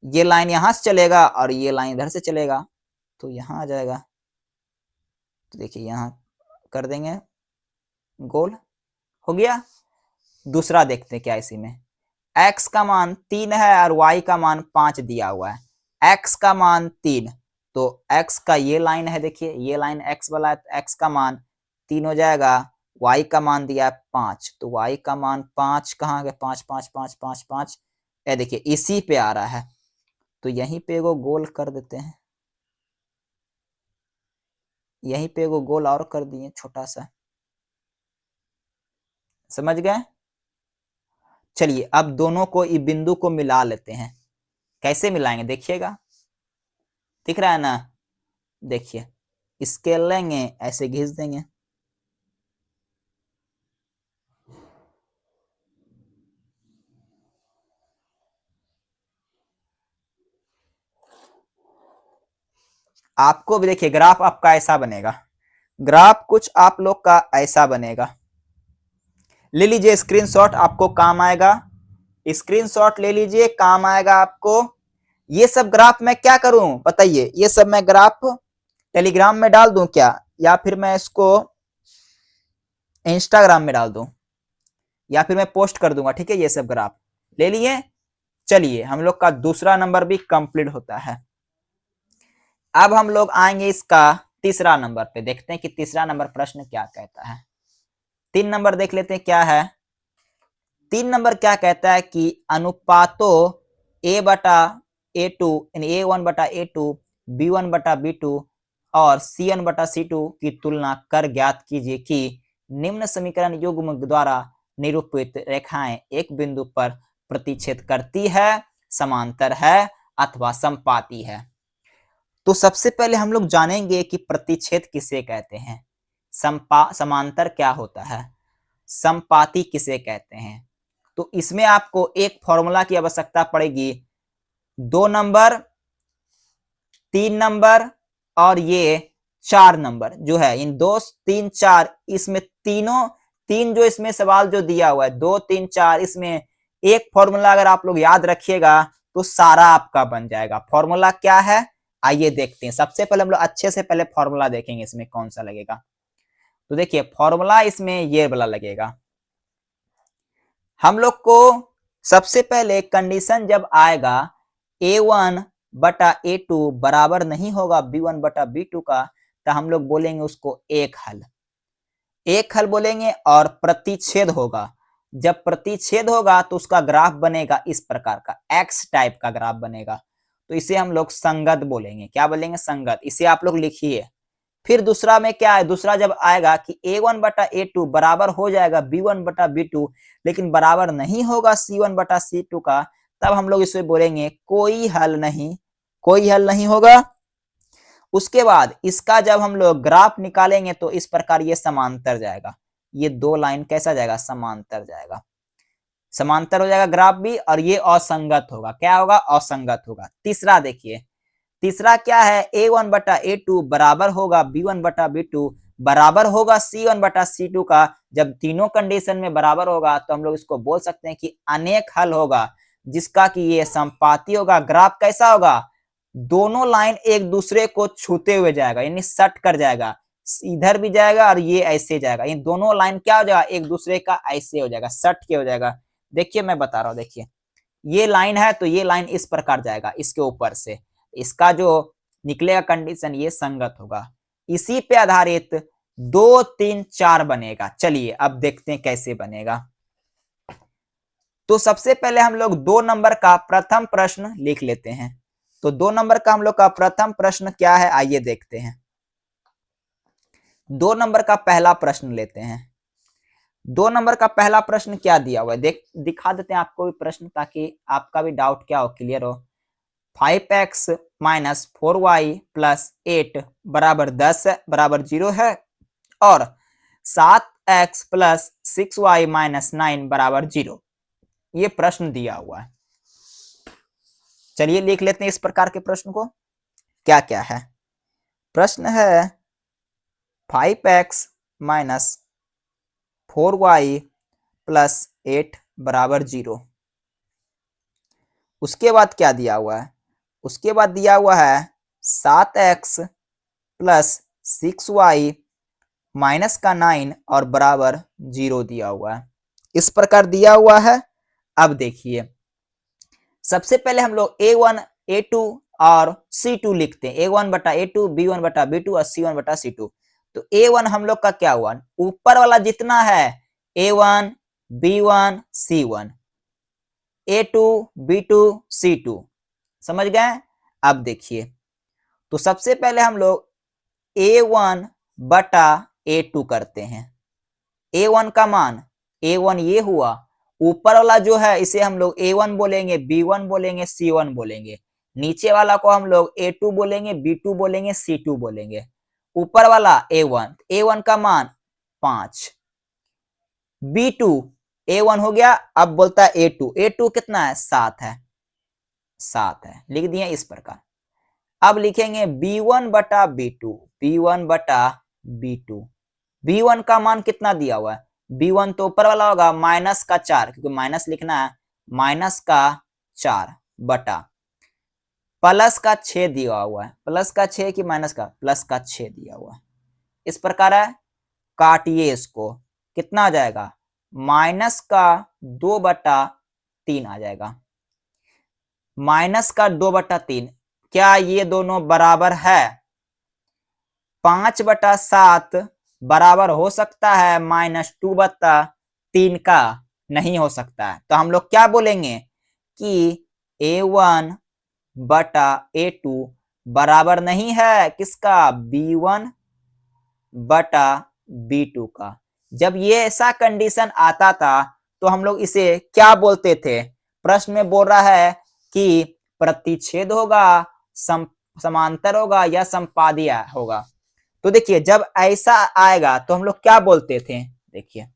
ये लाइन यहाँ से चलेगा और ये लाइन इधर से चलेगा तो यहाँ आ जाएगा। तो देखिए यहाँ कर देंगे गोल, हो गया। दूसरा देखते हैं क्या इसी में। x का मान 3 है और y का मान 5 दिया हुआ है। x का मान 3, तो x का ये लाइन है, देखिए ये लाइन x वाला है, तो x का मान 3 हो जाएगा। y का मान दिया है 5, तो y का मान 5 कहाँ गया, 5 5 5 5 5, ये देखिए इसी पे आ रहा है, तो यहीं पे एगो गोल कर देते हैं। यहीं पे एगो गोल और कर दिए छोटा सा, समझ गए। चलिए अब दोनों को इस बिंदु को मिला लेते हैं। कैसे मिलाएंगे देखिएगा, दिख रहा है ना। देखिए स्केल लेंगे ऐसे घिस देंगे, आपको भी देखिए ग्राफ आपका ऐसा बनेगा। ग्राफ कुछ आप लोग का ऐसा बनेगा। ले लीजिए स्क्रीनशॉट, आपको काम आएगा। स्क्रीनशॉट ले लीजिए, काम आएगा आपको। ये सब ग्राफ मैं क्या करूं बताइए, ये सब मैं ग्राफ टेलीग्राम में डाल दूं क्या, या फिर मैं इसको इंस्टाग्राम में डाल दूं, या फिर मैं पोस्ट कर दूंगा। ठीक है, ये सब ग्राफ ले लिए। चलिए हम लोग का दूसरा नंबर भी कंप्लीट होता है। अब हम लोग आएंगे इसका तीसरा नंबर पे, देखते हैं कि तीसरा नंबर प्रश्न क्या कहता है। 3 नंबर देख लेते हैं क्या है। 3 नंबर क्या कहता है कि अनुपातों a बटा a2 यानी a1 बटा a2, b1 बटा b2 और c1 बटा c2 की तुलना कर ज्ञात कीजिए कि निम्न समीकरण युग्म द्वारा निरूपित रेखाएं एक बिंदु पर प्रतिच्छेद करती है, समांतर है अथवा समपाती है। तो सबसे पहले हम लोग जानेंगे कि प्रतिच्छेद किसे कहते हैं, समांतर क्या होता है, समपाती किसे कहते हैं। तो इसमें आपको एक फॉर्मूला की आवश्यकता पड़ेगी। 2 नंबर, 3 नंबर और ये 4 नंबर जो है, इन 2, 3, 4, इसमें तीनों, तीन जो इसमें सवाल जो दिया हुआ है 2, 3, 4, इसमें एक फॉर्मूला अगर आप लोग याद रखिएगा तो सारा आपका बन जाएगा। फॉर्मूला क्या है, आइए देखते हैं। सबसे पहले हम लोग अच्छे से पहले फॉर्मूला देखेंगे इसमें कौन सा लगेगा। तो देखिए फॉर्मूला इसमें ये वाला लगेगा। हम लोग को सबसे पहले कंडीशन जब आएगा a1 बटा a2 बराबर नहीं होगा b1 बटा b2 का, तो हम लोग बोलेंगे उसको एक हल, एक हल बोलेंगे। और प्रतिच्छेद होगा, जब प्रतिच्छेद होगा तो उसका ग्राफ बनेगा इस प्रकार का, एक्स टाइप का ग्राफ बनेगा, तो इसे हम लोग संगत बोलेंगे। क्या बोलेंगे, संगत। इसे आप लोग लिखिए। फिर दूसरा में क्या है, दूसरा जब आएगा कि a1 बटा a2 बराबर हो जाएगा b1 बटा b2, लेकिन बराबर नहीं होगा c1 बटा c2 का, तब हम लोग इसे बोलेंगे कोई हल नहीं, कोई हल नहीं होगा। उसके बाद इसका जब हम लोग ग्राफ निकालेंगे तो इस प्रकार ये समांतर जाएगा, ये 2 लाइन कैसा जाएगा, समांतर जाएगा, समांतर हो जाएगा ग्राफ भी। और ये असंगत होगा, क्या होगा, असंगत होगा। तीसरा देखिए, तीसरा क्या है, a1 बटा a2 बराबर होगा b1 बटा b2 बराबर होगा c1 बटा c2 का। जब तीनों कंडीशन में बराबर होगा तो हम लोग इसको बोल सकते हैं कि अनेक हल होगा, जिसका कि ये संपाती होगा। ग्राफ कैसा होगा, दोनों लाइन एक दूसरे को छूते हुए जाएगा, यानी सट कर जाएगा, इधर भी जाएगा और ये ऐसे जाएगा, ये दोनों लाइन क्या हो जाएगा, एक दूसरे का ऐसे हो जाएगा, सट के हो जाएगा। देखिए मैं बता रहा हूं, देखिए ये लाइन है तो ये लाइन इस प्रकार जाएगा इसके ऊपर से, इसका जो निकलेगा कंडीशन ये संगत होगा। इसी पे आधारित 2, 3, 4 बनेगा। चलिए अब देखते हैं कैसे बनेगा। तो सबसे पहले हम लोग 2 नंबर का प्रथम प्रश्न लिख लेते हैं। तो 2 नंबर का हम लोग का प्रथम प्रश्न क्या है, आइए देखते हैं। 2 नंबर का पहला प्रश्न लेते हैं। 2 नंबर का पहला प्रश्न क्या दिया हुआ है, दिखा देते हैं आपको भी प्रश्न, ताकि आपका भी डाउट क्या हो, क्लियर हो। 5x माइनस 4y प्लस 8 बराबर 10 बराबर 0 है, और 7x प्लस 6y माइनस 9 बराबर 0, ये प्रश्न दिया हुआ है। चलिए लिख लेते हैं इस प्रकार के प्रश्न को। क्या क्या है, प्रश्न है 5x माइनस 4y प्लस 8 बराबर 0। उसके बाद क्या दिया हुआ है, उसके बाद दिया हुआ है 7x प्लस 6y माइनस का 9 और बराबर 0 दिया हुआ है, इस प्रकार दिया हुआ है। अब देखिए सबसे पहले हम लोग a1, a2 और c2 लिखते हैं, a1 बटा a2, b1 बटा b2 और c1 बटा c2। तो a1 हम लोग का क्या हुआ, ऊपर वाला जितना है a1, b1, c1, a2, b2, c2, समझ गए। अब देखिए तो सबसे पहले हम लोग a1 बटा a2 करते हैं। a1 का मान, a1 ये हुआ, ऊपर वाला जो है इसे हम लोग a1 बोलेंगे, b1 बोलेंगे, c1 बोलेंगे। नीचे वाला को हम लोग a2 बोलेंगे, b2 बोलेंगे, c2 बोलेंगे। ऊपर वाला a1, a1 का मान 5, b2, a1 हो गया, अब बोलता है a2, a2 कितना है, 7 है, 7 है, लिख दिए इस प्रकार। अब लिखेंगे b1 बटा b2, b1 बटा b2, b1 का मान कितना दिया हुआ है, b1 तो ऊपर वाला होगा माइनस का 4, क्योंकि माइनस लिखना है, माइनस का 4 बटा प्लस का 6 दिया हुआ है, प्लस का 6 कि माइनस का, प्लस का 6 दिया हुआ है। इस प्रकार है, काटिए इसको, कितना आ जाएगा, माइनस का 2/3 आ जाएगा। माइनस का 2/3, क्या ये दोनों बराबर है? 5/7 बराबर हो सकता है -2/3 का? नहीं हो सकता है। तो हम लोग क्या बोलेंगे कि A1/A2 बराबर नहीं है किसका, B1/B2 का। जब ये ऐसा कंडीशन आता था तो हम लोग इसे क्या बोलते थे? प्रश्न में बोल रहा है कि प्रतिच्छेद होगा, समांतर होगा या संपादीय होगा। तो देखिए जब ऐसा आएगा तो हम लोग क्या बोलते थे, देखिए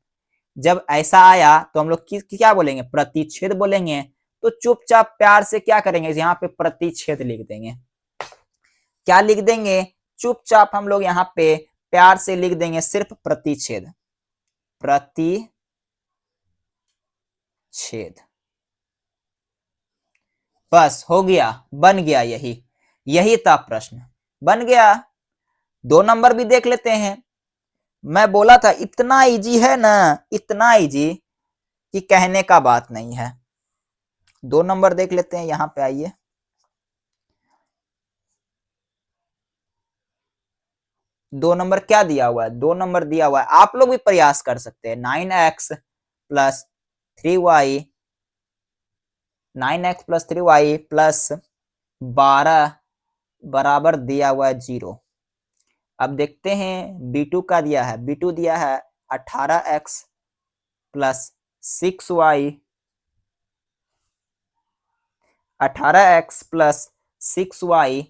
जब ऐसा आया तो हम लोग क्या बोलेंगे, प्रतिच्छेद बोलेंगे। तो चुपचाप प्यार से क्या करेंगे, यहाँ पे प्रतिच्छेद लिख देंगे। क्या लिख देंगे, चुपचाप हम लोग यहाँ पे प्यार से लिख देंगे सिर्फ प्रतिच्छेद, प्रतिच्छेद। बस हो गया, बन गया, यही था प्रश्न, बन गया। 2 नंबर भी देख लेते हैं। मैं बोला था इतना इजी है ना, इतना इजी कि कहने का बात नहीं है। 2 नंबर देख लेते हैं, यहां पे आइए। दो नंबर क्या दिया हुआ है, 2 नंबर दिया हुआ है, आप लोग भी प्रयास कर सकते हैं। 9x plus 3y, 9x plus 3y plus 12 बराबर दिया हुआ है 0। अब देखते हैं B2 का दिया है, B2 दिया है 18x plus 6y, 18x plus 6y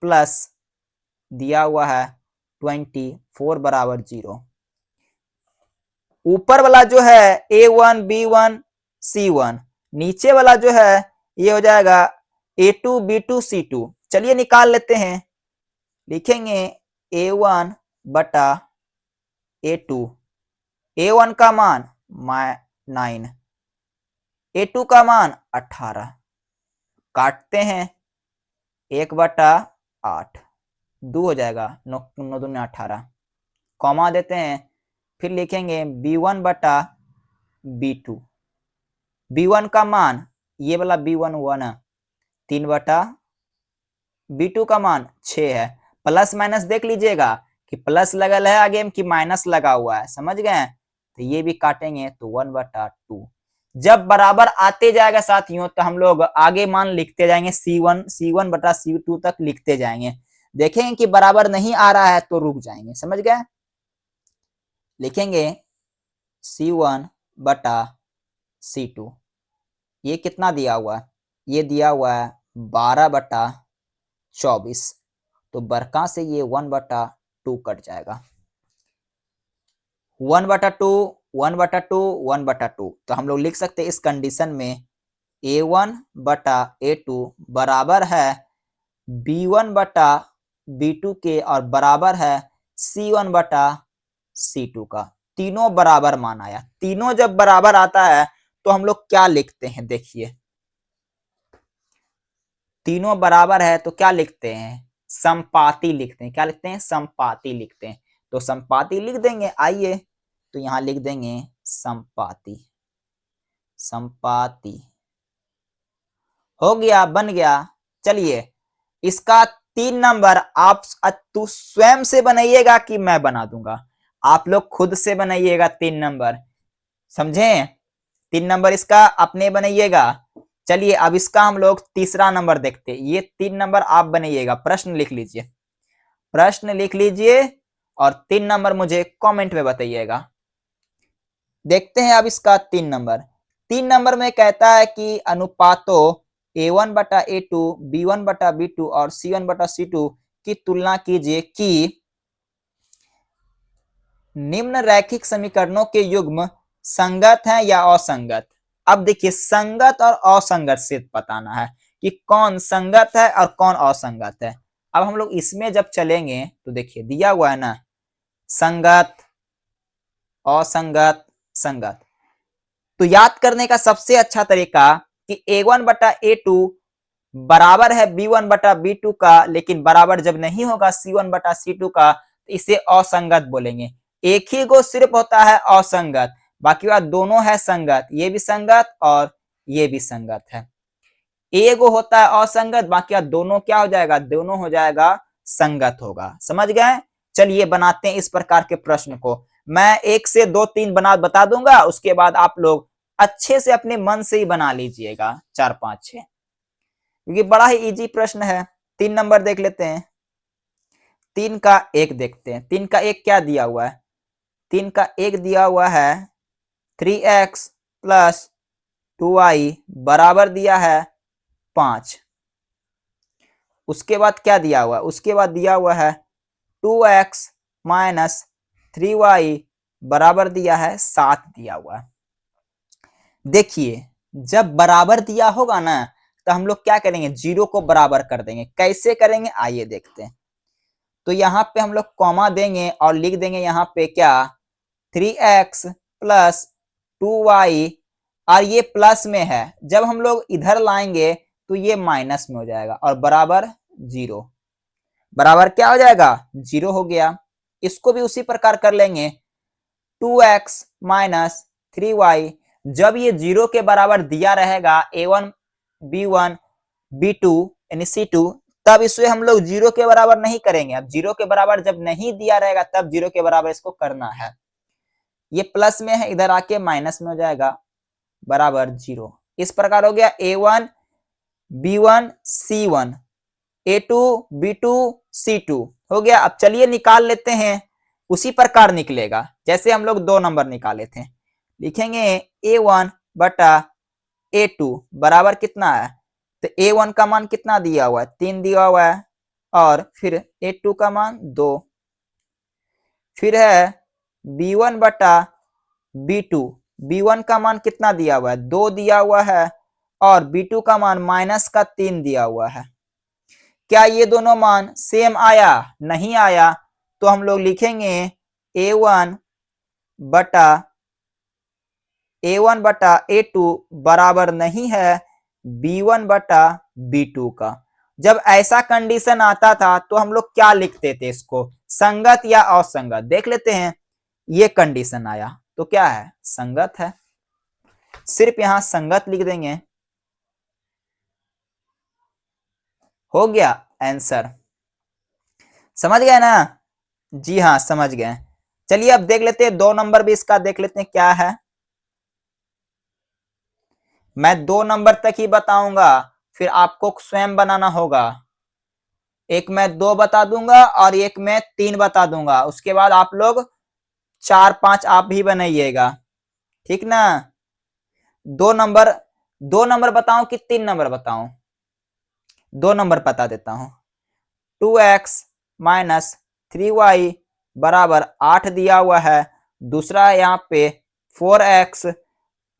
plus दिया हुआ है 24 बराबर 0। ऊपर वाला जो है A1 B1 C1, नीचे वाला जो है ये हो जाएगा A2 B2 C2। चलिए निकाल लेते हैं, लिखेंगे A1 बटा A2, A1 का मान 9, A2 का मान 18, काटते हैं 1/8, 2 हो जाएगा, 9 दूनी 18, कॉमा देते हैं, फिर लिखेंगे B1 बटा B2, B1 का मान ये वाला B1 हुआ ना 3, B2 का मान 6 है। प्लस माइनस देख लीजिएगा कि प्लस लगल है आगे कि माइनस लगा हुआ है, समझ गए? तो ये भी काटेंगे तो 1/2। जब बराबर आते जाएगा साथियों तो हम लोग आगे मान लिखते जाएंगे, C1 बटा C2 तक लिखते जाएंगे। देखेंगे कि बराबर नहीं आ रहा है तो रुक जाएंगे, समझ गए? लिखेंगे C1 बटा C2, ये कितना दिया हुआ है, ये दिया हुआ है 12/24। तो बरका से ये 1/2 कट जाएगा, 1/2, 1/2, 1/2। तो हम लोग लिख सकते हैं इस कंडीशन में A1/A2 बराबर है B1/B2 के और बराबर है C1/C2 का। तीनों बराबर मान आया। तीनों जब बराबर आता है तो हम लोग क्या लिखते हैं, देखिए तीनों बराबर है तो क्या लिखते हैं, समपाती लिखते हैं। क्या लिखते हैं, समपाती लिखते हैं। तो समपाती लिख देंगे, आइए तो यहां लिख देंगे समपाती, समपाती हो गया, बन गया। चलिए इसका 3 नंबर आप तू स्वयं से बनाइएगा कि मैं बना दूंगा, आप लोग खुद से बनाइएगा 3 नंबर, समझे? 3 नंबर इसका अपने बनाइएगा। चलिए अब इसका हम लोग तीसरा नंबर देखते हैं। ये 3 नंबर आप बनाइएगा, प्रश्न लिख लीजिए, प्रश्न लिख लीजिए और 3 नंबर मुझे कमेंट में बताइएगा। देखते हैं अब इसका 3 नंबर। 3 नंबर में कहता है कि अनुपातों A1/A2, B1/B2 और C1/C2 की तुलना कीजिए कि निम्न रैखिक समीकरणों के युग्म संगत हैं या असंगत। अब देखिए संगत और असंगत से बताना है कि कौन संगत है और कौन असंगत है। अब हम लोग इसमें जब चलेंगे तो देखिए दिया हुआ है ना, संगत, असंगत, संगत। तो याद करने का सबसे अच्छा तरीका कि A1/A2 बराबर है B1 बटा B2 का, लेकिन बराबर जब नहीं होगा C1 बटा C2 का तो इसे असंगत बोलेंगे। एक ही को सिर्फ होता है असंगत, बाकी बात दोनों है संगत, ये भी संगत और ये भी संगत है। एगो होता है असंगत, बाकी दोनों क्या हो जाएगा, दोनों हो जाएगा संगत होगा। समझ गए? चलिए बनाते हैं इस प्रकार के प्रश्न को। मैं 1 से 2 3 बता दूंगा, उसके बाद आप लोग अच्छे से अपने मन से ही बना लीजिएगा 4 5 6, क्योंकि बड़ा ही इजी प्रश्न है। 3 नंबर देख लेते हैं। 3 का 1 देखते हैं। 3 का 1 क्या दिया हुआ है? 3 का 1 दिया हुआ है 3x प्लस 2y बराबर दिया है 5। उसके बाद क्या दिया हुआ है? उसके बाद दिया हुआ है 2x माइनस 3y बराबर दिया है 7 दिया हुआ है। देखिए जब बराबर दिया होगा ना तो हम लोग क्या करेंगे, 0 को बराबर कर देंगे। कैसे करेंगे आइए देखते हैं। तो यहाँ पे हम लोग कॉमा देंगे और लिख देंगे यहाँ पे क्या, 3x प्लस 2y, और ये प्लस में है, जब हम लोग इधर लाएंगे तो ये माइनस में हो जाएगा और बराबर 0। बराबर क्या हो जाएगा, 0 हो गया। इसको भी उसी प्रकार कर लेंगे, 2x माइनस 3y, जब ये 0 के बराबर दिया रहेगा a1 b1 b2 यानी c2, तब इसे हम लोग 0 के बराबर नहीं करेंगे। अब 0 के बराबर जब नहीं दिया रहेगा तब 0 के बराबर इसको करना है। ये प्लस में है, इधर आके माइनस में हो जाएगा, बराबर 0। इस प्रकार हो गया a1 b1 c1 a2 b2 c2 हो गया। अब चलिए निकाल लेते हैं, उसी प्रकार निकलेगा जैसे हम लोग 2 नंबर निकाले थे। लिखेंगे a1 बटा a2 बराबर कितना है, तो a1 का मान कितना दिया हुआ है, 3 दिया हुआ है, और फिर a2 का मान 2, फिर है b1 बटा b2, b1 का मान कितना दिया हुआ है, 2 दिया हुआ है, और b2 का मान माइनस का 3 दिया हुआ है। क्या ये दोनों मान सेम आया? नहीं आया, तो हम लोग लिखेंगे a1 बटा a2 बराबर नहीं है b1 बटा b2 का। जब ऐसा कंडीशन आता था तो हम लोग क्या लिखते थे, इसको संगत या असंगत। देख लेते हैं, ये कंडीशन आया तो क्या है, संगत है, सिर्फ यहां संगत लिख देंगे, हो गया आंसर। समझ गए ना? जी हाँ समझ गए। चलिए अब देख लेते हैं 2 नंबर भी इसका देख लेते हैं क्या है। मैं 2 नंबर तक ही बताऊंगा, फिर आपको स्वयं बनाना होगा। एक मैं 2 बता दूंगा और एक मैं 3 बता दूंगा, उसके बाद आप लोग 4 5 आप भी बनाइएगा, ठीक ना? 2 नंबर बताऊं कि 3 नंबर बताऊं? 2 नंबर बता देता हूं। 2x माइनस 3y बराबर 8 दिया हुआ है। दूसरा यहाँ पे 4x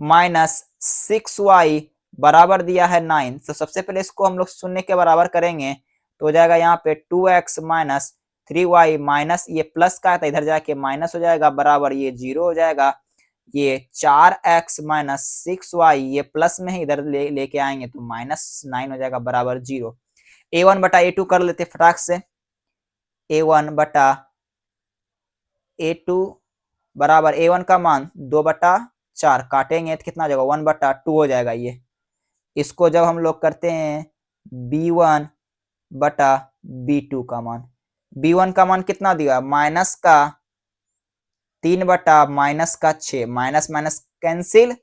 माइनस 6y बराबर दिया है 9। तो सबसे पहले इसको हम लोग शून्य के बराबर करेंगे तो हो जाएगा यहाँ पे 2x माइनस 3y माइनस ये प्लस का था, इधर जाके माइनस हो जाएगा, बराबर ये 0 हो जाएगा। ये 4x माइनस 6y ये प्लस में है, इधर लेके आएंगे तो माइनस 9 हो जाएगा, बराबर 0। a1 बटा a2 कर लेते फटाक से। a1 बटा a2 बराबर a1 का मान 2 बटा 4, काटेंगे तो कितना हो जाएगा, 1 बटा 2 हो जाएगा ये। इसको जब हम लोग करते हैं b1 बटा b2 का मान, b1 का मान कितना दिया, माइनस का 3 बटा माइनस का 6, माइनस माइनस कैंसिल,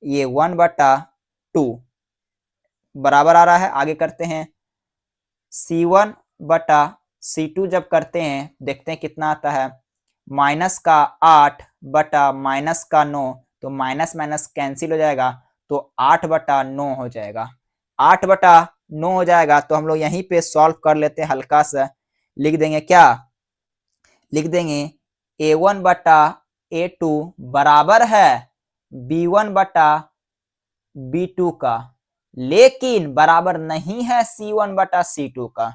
ये 1 बटा 2 बराबर आ रहा है। आगे करते हैं c1 बटा c2, जब करते हैं देखते हैं कितना आता है, माइनस का 8 बटा माइनस का 9, तो माइनस माइनस कैंसिल हो जाएगा, तो 8 बटा 9 हो जाएगा। 8 बटा 9 हो जाएगा, तो हम लोग यहीं पे सॉल्व कर लेते हैं, हल्का सा लिख देंगे, क्या लिख देंगे, a1 बटा a2 बराबर है b1 बटा b2 का, लेकिन बराबर नहीं है c1 बटा c2 का,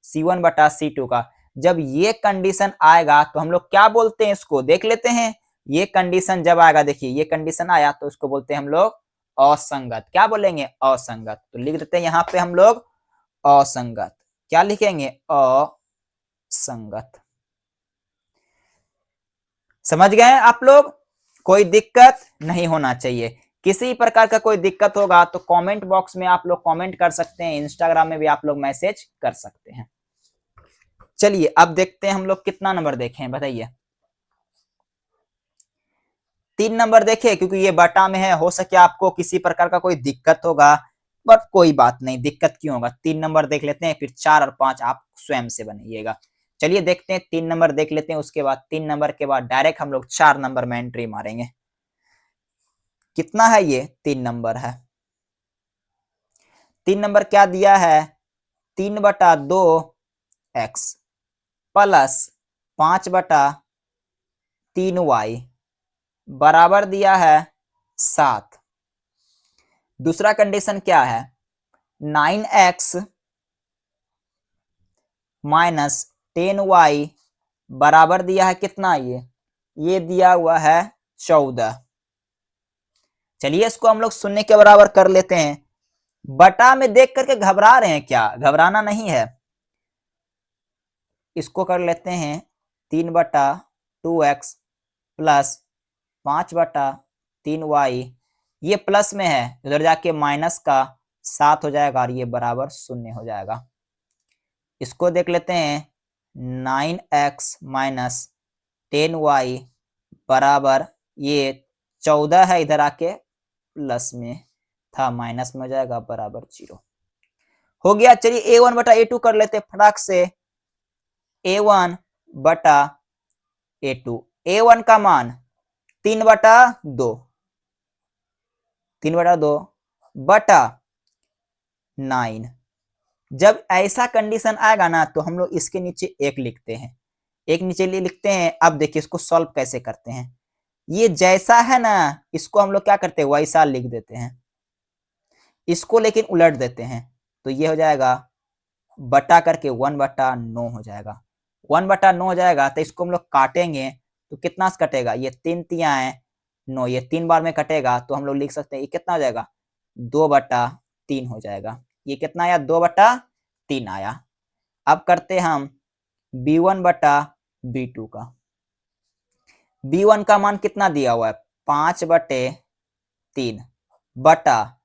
c1 बटा c2 का। जब ये कंडीशन आएगा तो हम लोग क्या बोलते हैं, इसको देख लेते हैं। ये कंडीशन जब आएगा, देखिए ये कंडीशन आया तो इसको बोलते हैं हम लोग असंगत। क्या बोलेंगे? असंगत। तो लिख देते हैं यहां पे हम लोग असंगत। क्या लिखेंगे? असंगत। समझ गए हैं आप लोग? कोई दिक्कत नहीं होना चाहिए। किसी प्रकार का कोई दिक्कत होगा तो कमेंट बॉक्स में आप लोग कमेंट कर सकते हैं, इंस्टाग्राम में भी आप लोग मैसेज कर सकते हैं। चलिए अब देखते हैं हम लोग कितना नंबर देखे हैं, बताइए। 3 नंबर देखे, क्योंकि ये बटा में है, हो सके आपको किसी प्रकार का कोई दिक्कत होगा, बट कोई बात नहीं, दिक्कत क्यों होगा। 3 नंबर देख लेते हैं, फिर 4 और 5 आप स्वयं से बनाइएगा। चलिए देखते हैं, 3 नंबर देख लेते हैं, उसके बाद 3 नंबर के बाद डायरेक्ट हम लोग 4 नंबर में एंट्री मारेंगे। कितना है ये? 3 नंबर है। 3 नंबर क्या दिया है? 3/2x प्लस 5/3y बराबर दिया है 7। दूसरा कंडीशन क्या है? 9x माइनस 10y बराबर दिया है कितना? ये दिया हुआ है 14। चलिए इसको हम लोग शून्य के बराबर कर लेते हैं। बटा में देख करके घबरा रहे हैं क्या? घबराना नहीं है। इसको कर लेते हैं 3/2x प्लस 5/3y। ये प्लस में है, उधर जाके माइनस का 7 हो जाएगा और ये बराबर 0 हो जाएगा। इसको देख लेते हैं 9x माइनस 10y बराबर ये 14 है, इधर आके प्लस में था, माइनस में हो जाएगा, बराबर 0 हो गया। चलिए a1/a2 कर लेते फटाक से। a1/a2, a1 का मान 3/2 बटा 9। जब ऐसा कंडीशन आएगा ना तो हम लोग इसके नीचे 1 लिखते हैं, एक नीचे लिखते हैं। अब देखिए इसको सॉल्व कैसे करते हैं। ये जैसा है ना, इसको हम लोग क्या करते हैं? वैसा लिख देते हैं। इसको लेकिन उलट देते हैं तो ये हो जाएगा बटा करके 1/9 हो जाएगा। 1/9 हो जाएगा तो इसको हम लोग काटेंगे तो कितना से कटेगा? ये 3 तिया है 9, ये 3 बार में कटेगा तो हम लोग लिख सकते हैं ये कितना हो जाएगा? 2/3 हो जाएगा। ये कितना आया? 2/3 आया। अब करते हैं हम b1/b2 का। b1 का मान कितना दिया हुआ है? 5/3 बटा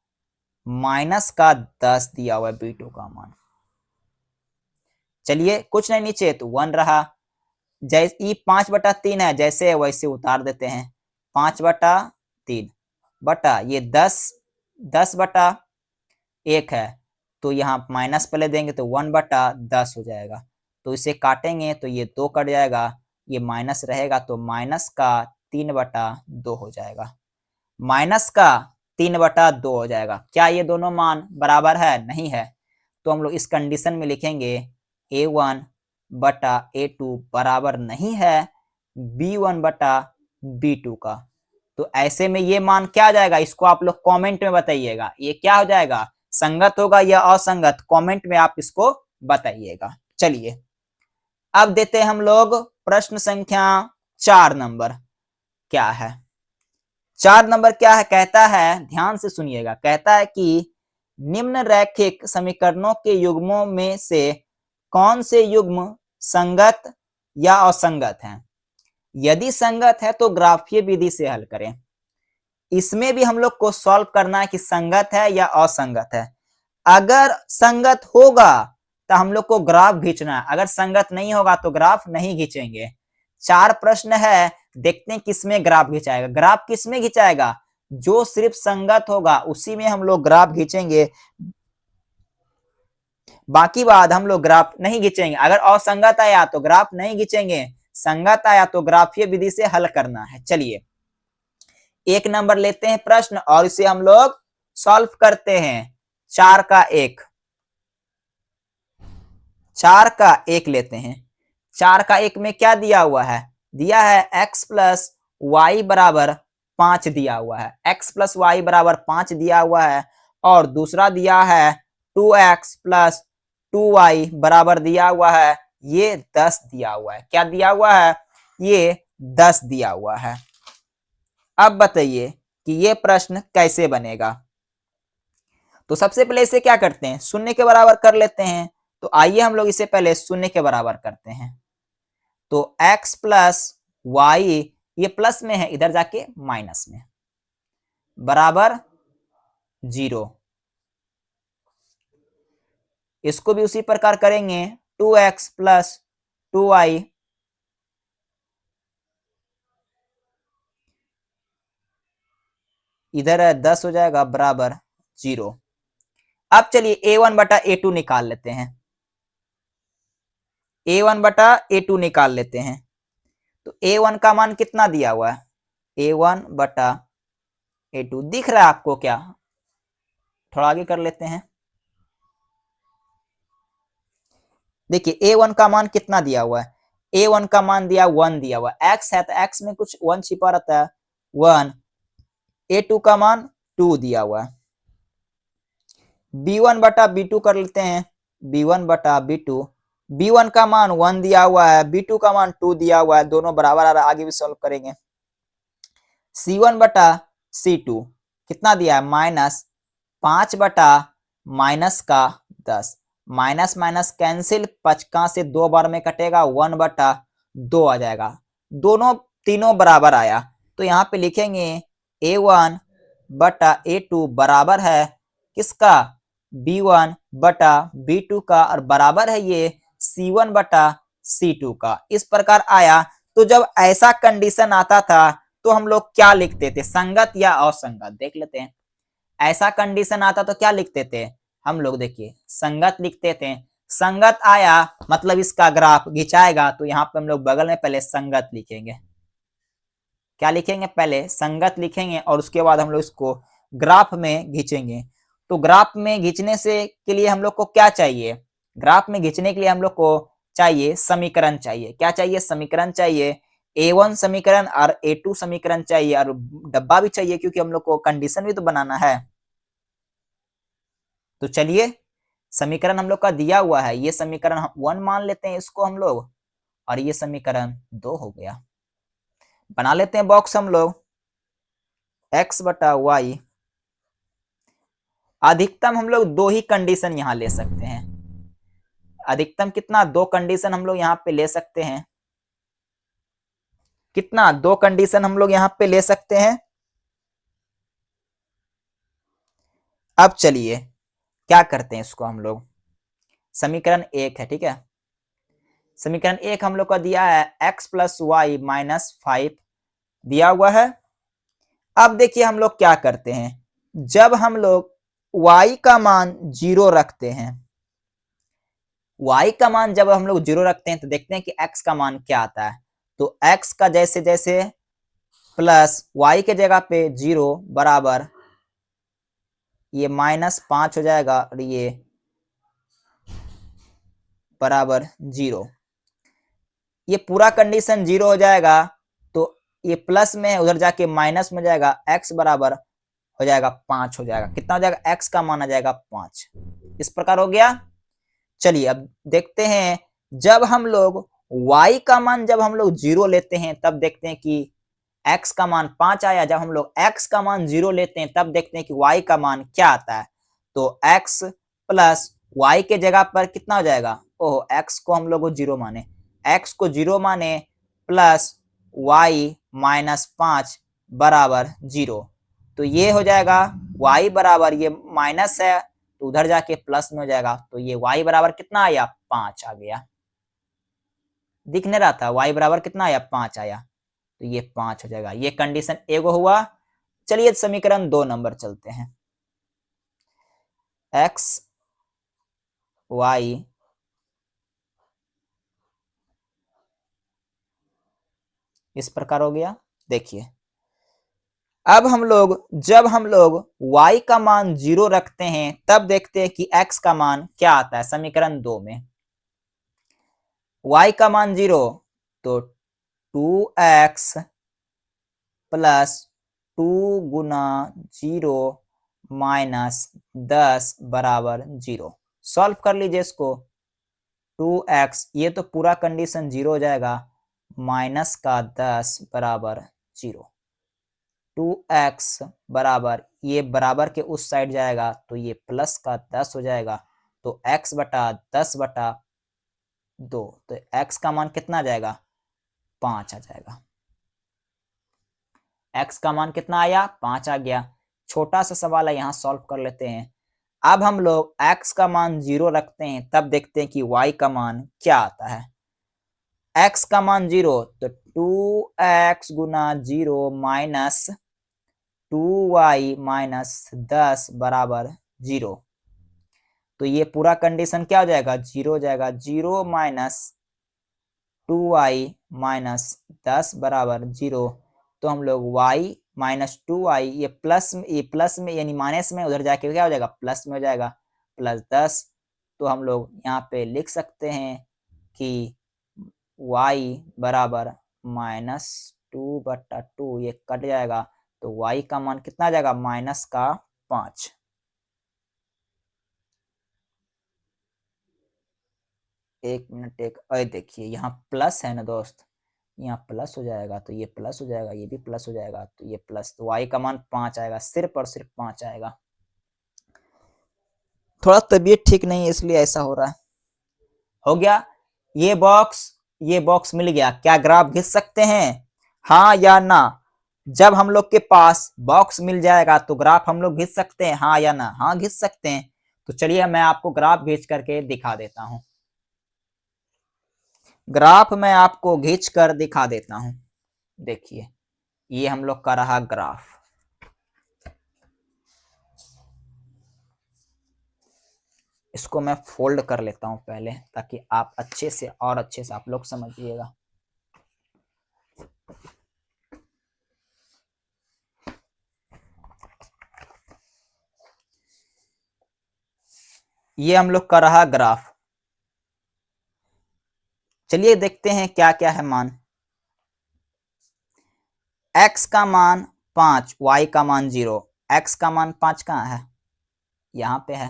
माइनस का 10 दिया हुआ है b2 का मान। चलिए कुछ नहीं, नीचे तो 1 रहा। जैसे ये 5/3 है, जैसे है वैसे उतार देते हैं। 5/3 बटा ये 10/1 है, तो यहाँ माइनस पहले देंगे तो 1/10 हो जाएगा। तो इसे काटेंगे तो ये 2 कट जाएगा, ये माइनस रहेगा तो माइनस का 3/2 हो जाएगा। माइनस का 3/2 हो जाएगा। क्या ये दोनों मान बराबर है? नहीं है। तो हम लोग इस कंडीशन में लिखेंगे a1/a2 बराबर नहीं है b1/b2 का। तो ऐसे में ये मान क्या आ जाएगा? इसको आप लोग कमेंट में बताइएगा, ये क्या हो जाएगा? संगत होगा या असंगत? कमेंट में आप इसको बताइएगा। चलिए अब देते हैं हम लोग प्रश्न संख्या 4 नंबर। क्या है 4 नंबर? क्या है? कहता है, ध्यान से सुनिएगा, कहता है कि निम्न रैखिक समीकरणों के युग्मों में से कौन से युग्म संगत या असंगत हैं? यदि संगत है तो ग्राफीय विधि से हल करें। इसमें भी हम लोग को सॉल्व करना है कि संगत है या असंगत है। अगर संगत होगा तो हम लोग को ग्राफ खींचना है, अगर संगत नहीं होगा तो ग्राफ नहीं खींचेंगे। 4 प्रश्न है, देखते हैं किसमें ग्राफ खिंचाएगा। ग्राफ किसमें खिंचाएगा? जो सिर्फ संगत होगा उसी में हम लोग ग्राफ खींचेंगे, बाकी बाद हम लोग ग्राफ नहीं खींचेंगे। अगर असंगत आया तो ग्राफ नहीं खींचेंगे, संगत आया तो ग्राफीय विधि से हल करना है। चलिए 1 नंबर लेते हैं प्रश्न और इसे हम लोग सॉल्व करते हैं। 4 का 1 लेते हैं। 4 का 1 में क्या दिया हुआ है? दिया है x प्लस वाई बराबर 5 दिया हुआ है। x प्लस वाई बराबर 5 दिया हुआ है और दूसरा दिया है 2x प्लस 2y बराबर दिया हुआ है ये 10 दिया हुआ है। क्या दिया हुआ है? ये 10 दिया हुआ है। अब बताइए कि ये प्रश्न कैसे बनेगा। तो सबसे पहले इसे क्या करते हैं, शून्य के बराबर कर लेते हैं। तो आइए हम लोग इसे पहले शून्य के बराबर करते हैं। तो x प्लस वाई, ये प्लस में है, इधर जाके माइनस में, बराबर 0। इसको भी उसी प्रकार करेंगे, 2x प्लस 2y, इधर 10 हो जाएगा, बराबर 0। अब चलिए a1 बटा a2 निकाल लेते हैं। a1 बटा a2 निकाल लेते हैं। तो a1 का मान कितना दिया हुआ है, a1 बटा a2 दिख रहा है आपको क्या? थोड़ा आगे कर लेते हैं। देखिए a1 का मान कितना दिया हुआ है, a1 का मान दिया 1 दिया हुआ है, x है तो x में कुछ 1 छिपा रहता है, 1। a2 का मान 2 दिया हुआ है। b1 बटा b2 कर लेते हैं, b1 बटा b2। b1 का मान 1 दिया हुआ है, b2 का मान 2 दिया हुआ है, दोनों बराबर आ रहा है, आगे भी सॉल्व करेंगे। c1 बटा c2 कितना दिया है, माइनस 5 बटा माइनस का 10, माइनस माइनस कैंसिल, 5 का से 2 बार में कटेगा, 1 बटा 2 आ जाएगा, दोनों तीनों बराबर आया। तो यहाँ पे लिखेंगे a1 बटा a2 बराबर है किसका, b1 बटा b2 का, और बराबर है ये c1 बटा c2 का। इस प्रकार आया। तो जब ऐसा कंडीशन आता था तो हम लोग क्या लिखते थे, संगत या असंगत, देख लेते हैं। ऐसा कंडीशन आता तो क्या लिखते थे हम लोग, देखिए संगत लिखते थे। संगत आया मतलब इसका ग्राफ खिंचाएगा, तो यहाँ पे हम लोग बगल में पहले संगत लिखेंगे। क्या लिखेंगे, पहले संगत लिखेंगे और उसके बाद हम लोग इसको ग्राफ में खींचेंगे। तो ग्राफ में खींचने से के लिए हम लोग को क्या चाहिए, ग्राफ में खींचने के लिए हम लोग को चाहिए समीकरण चाहिए। क्या चाहिए, समीकरण चाहिए। a1 समीकरण और a2 समीकरण चाहिए, और डब्बा भी चाहिए क्योंकि हम लोग को कंडीशन भी तो बनाना है। तो चलिए समीकरण हम लोग का दिया हुआ है, ये समीकरण 1 मान लेते हैं इसको हम लोग, और ये समीकरण 2 हो गया। बना लेते हैं बॉक्स हम लोग, x बटा वाई। अधिकतम हम लोग 2 ही कंडीशन यहाँ ले सकते हैं। अधिकतम कितना, 2 कंडीशन हम लोग यहाँ पे ले सकते हैं। कितना, 2 कंडीशन हम लोग यहाँ पे ले सकते हैं। अब चलिए क्या करते हैं, इसको हम लोग समीकरण 1 है, ठीक है। समीकरण 1 हम लोग का दिया है x प्लस वाई माइनस 5 दिया हुआ है। अब देखिए हम लोग क्या करते हैं, जब हम लोग y का मान 0 रखते हैं, y का मान जब हम लोग 0 रखते हैं तो देखते हैं कि x का मान क्या आता है। तो x का जैसे जैसे प्लस y के जगह पे 0 बराबर ये -5 हो जाएगा, और ये बराबर 0। ये पूरा कंडीशन 0 हो जाएगा, तो ये प्लस में उधर जाके माइनस में जाएगा, x बराबर हो जाएगा 5 हो जाएगा। कितना हो जाएगा, x का मान आ जाएगा 5। इस प्रकार हो गया। चलिए अब देखते हैं, जब हम लोग y का मान जब हम लोग 0 लेते हैं तब देखते हैं कि x का मान 5 आया। जब हम लोग x का मान 0 लेते हैं तब देखते हैं कि y का मान क्या आता है। तो x प्लस y के जगह पर कितना हो जाएगा, ओह x को हम लोग 0 माने, x को 0 माने प्लस y माइनस 5 बराबर 0। तो ये हो जाएगा y बराबर, ये माइनस है तो उधर जाके प्लस में हो जाएगा, तो ये y बराबर कितना आया, 5 आ गया। दिख नहीं रहा था, y बराबर कितना आया, 5 आया, तो ये 5 हो जाएगा। ये कंडीशन एगो हुआ। चलिए समीकरण 2 नंबर चलते हैं। x y इस प्रकार हो गया। देखिए अब हम लोग जब हम लोग y का मान 0 रखते हैं तब देखते हैं कि x का मान क्या आता है। समीकरण 2 में y का मान 0, तो 2x प्लस 2 गुना 0 माइनस 10 बराबर 0। सॉल्व कर लीजिए इसको। 2x, ये तो पूरा कंडीशन 0 हो जाएगा, माइनस का 10 बराबर 0। 2x बराबर, ये बराबर के उस साइड जाएगा तो ये प्लस का 10 हो जाएगा, तो x बटा 10 बटा 2, तो x का मान कितना आ जाएगा, 5 आ जाएगा। x का मान कितना आया, 5 आ गया। छोटा सा सवाल है, यहाँ सॉल्व कर लेते हैं। अब हम लोग x का मान 0 रखते हैं, तब देखते हैं कि y का मान क्या आता है। x का मान 0, तो 2x गुना 0 माइनस 2y माइनस 10 बराबर 0। तो ये पूरा कंडीशन क्या हो जाएगा, 0 हो जाएगा। 0 माइनस 2y माइनस 10 बराबर 0। तो हम लोग y माइनस 2y, ये प्लस में यानी माइनस में, उधर जाके क्या हो जाएगा, प्लस में हो जाएगा, प्लस 10। तो हम लोग यहाँ पे लिख सकते हैं कि y बराबर माइनस 2 बटा 2, ये कट जाएगा, तो y का मान कितना आ जाएगा, माइनस का 5। एक मिनट, अरे देखिए यहाँ प्लस है ना दोस्त, यहाँ प्लस हो जाएगा, तो ये प्लस हो जाएगा, ये भी प्लस हो जाएगा, तो ये प्लस, तो y का मान 5 आएगा, सिर्फ और सिर्फ 5 आएगा। थोड़ा तबीयत ठीक नहीं है इसलिए ऐसा हो रहा है। हो गया ये बॉक्स मिल गया। क्या ग्राफ खींच सकते हैं, हाँ या ना? जब हम लोग के पास बॉक्स मिल जाएगा तो ग्राफ हम लोग खींच सकते हैं, हाँ या ना? हाँ खींच सकते हैं। तो चलिए मैं आपको ग्राफ खींच करके दिखा देता हूं। ग्राफ मैं आपको खींच कर दिखा देता हूं। देखिए ये हम लोग का रहा ग्राफ। इसको मैं फोल्ड कर लेता हूं पहले, ताकि आप अच्छे से आप लोग समझिएगा। ये हम लोग का रहा ग्राफ। चलिए देखते हैं क्या क्या है मान। x का मान 5, y का मान 0। x का मान 5 कहाँ है, यहाँ पे है,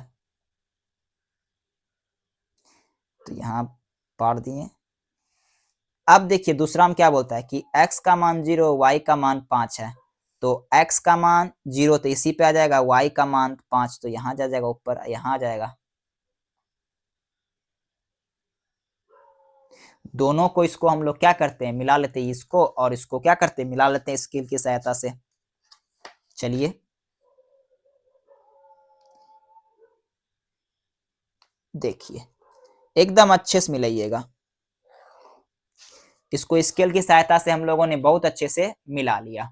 तो यहाँ पार दिए। अब देखिए दूसरा हम क्या बोलता है कि x का मान 0, y का मान 5 है। तो x का मान 0 तो इसी पे आ जाएगा, y का मान 5 तो यहाँ जा जाएगा, ऊपर यहाँ आ जाएगा। दोनों को, इसको हम लोग क्या करते हैं, मिला लेते हैं, इसको और इसको क्या करते हैं, मिला लेते हैं स्केल की सहायता से। चलिए देखिए एकदम अच्छे से मिलाइएगा। इसको स्केल की सहायता से हम लोगों ने बहुत अच्छे से मिला लिया।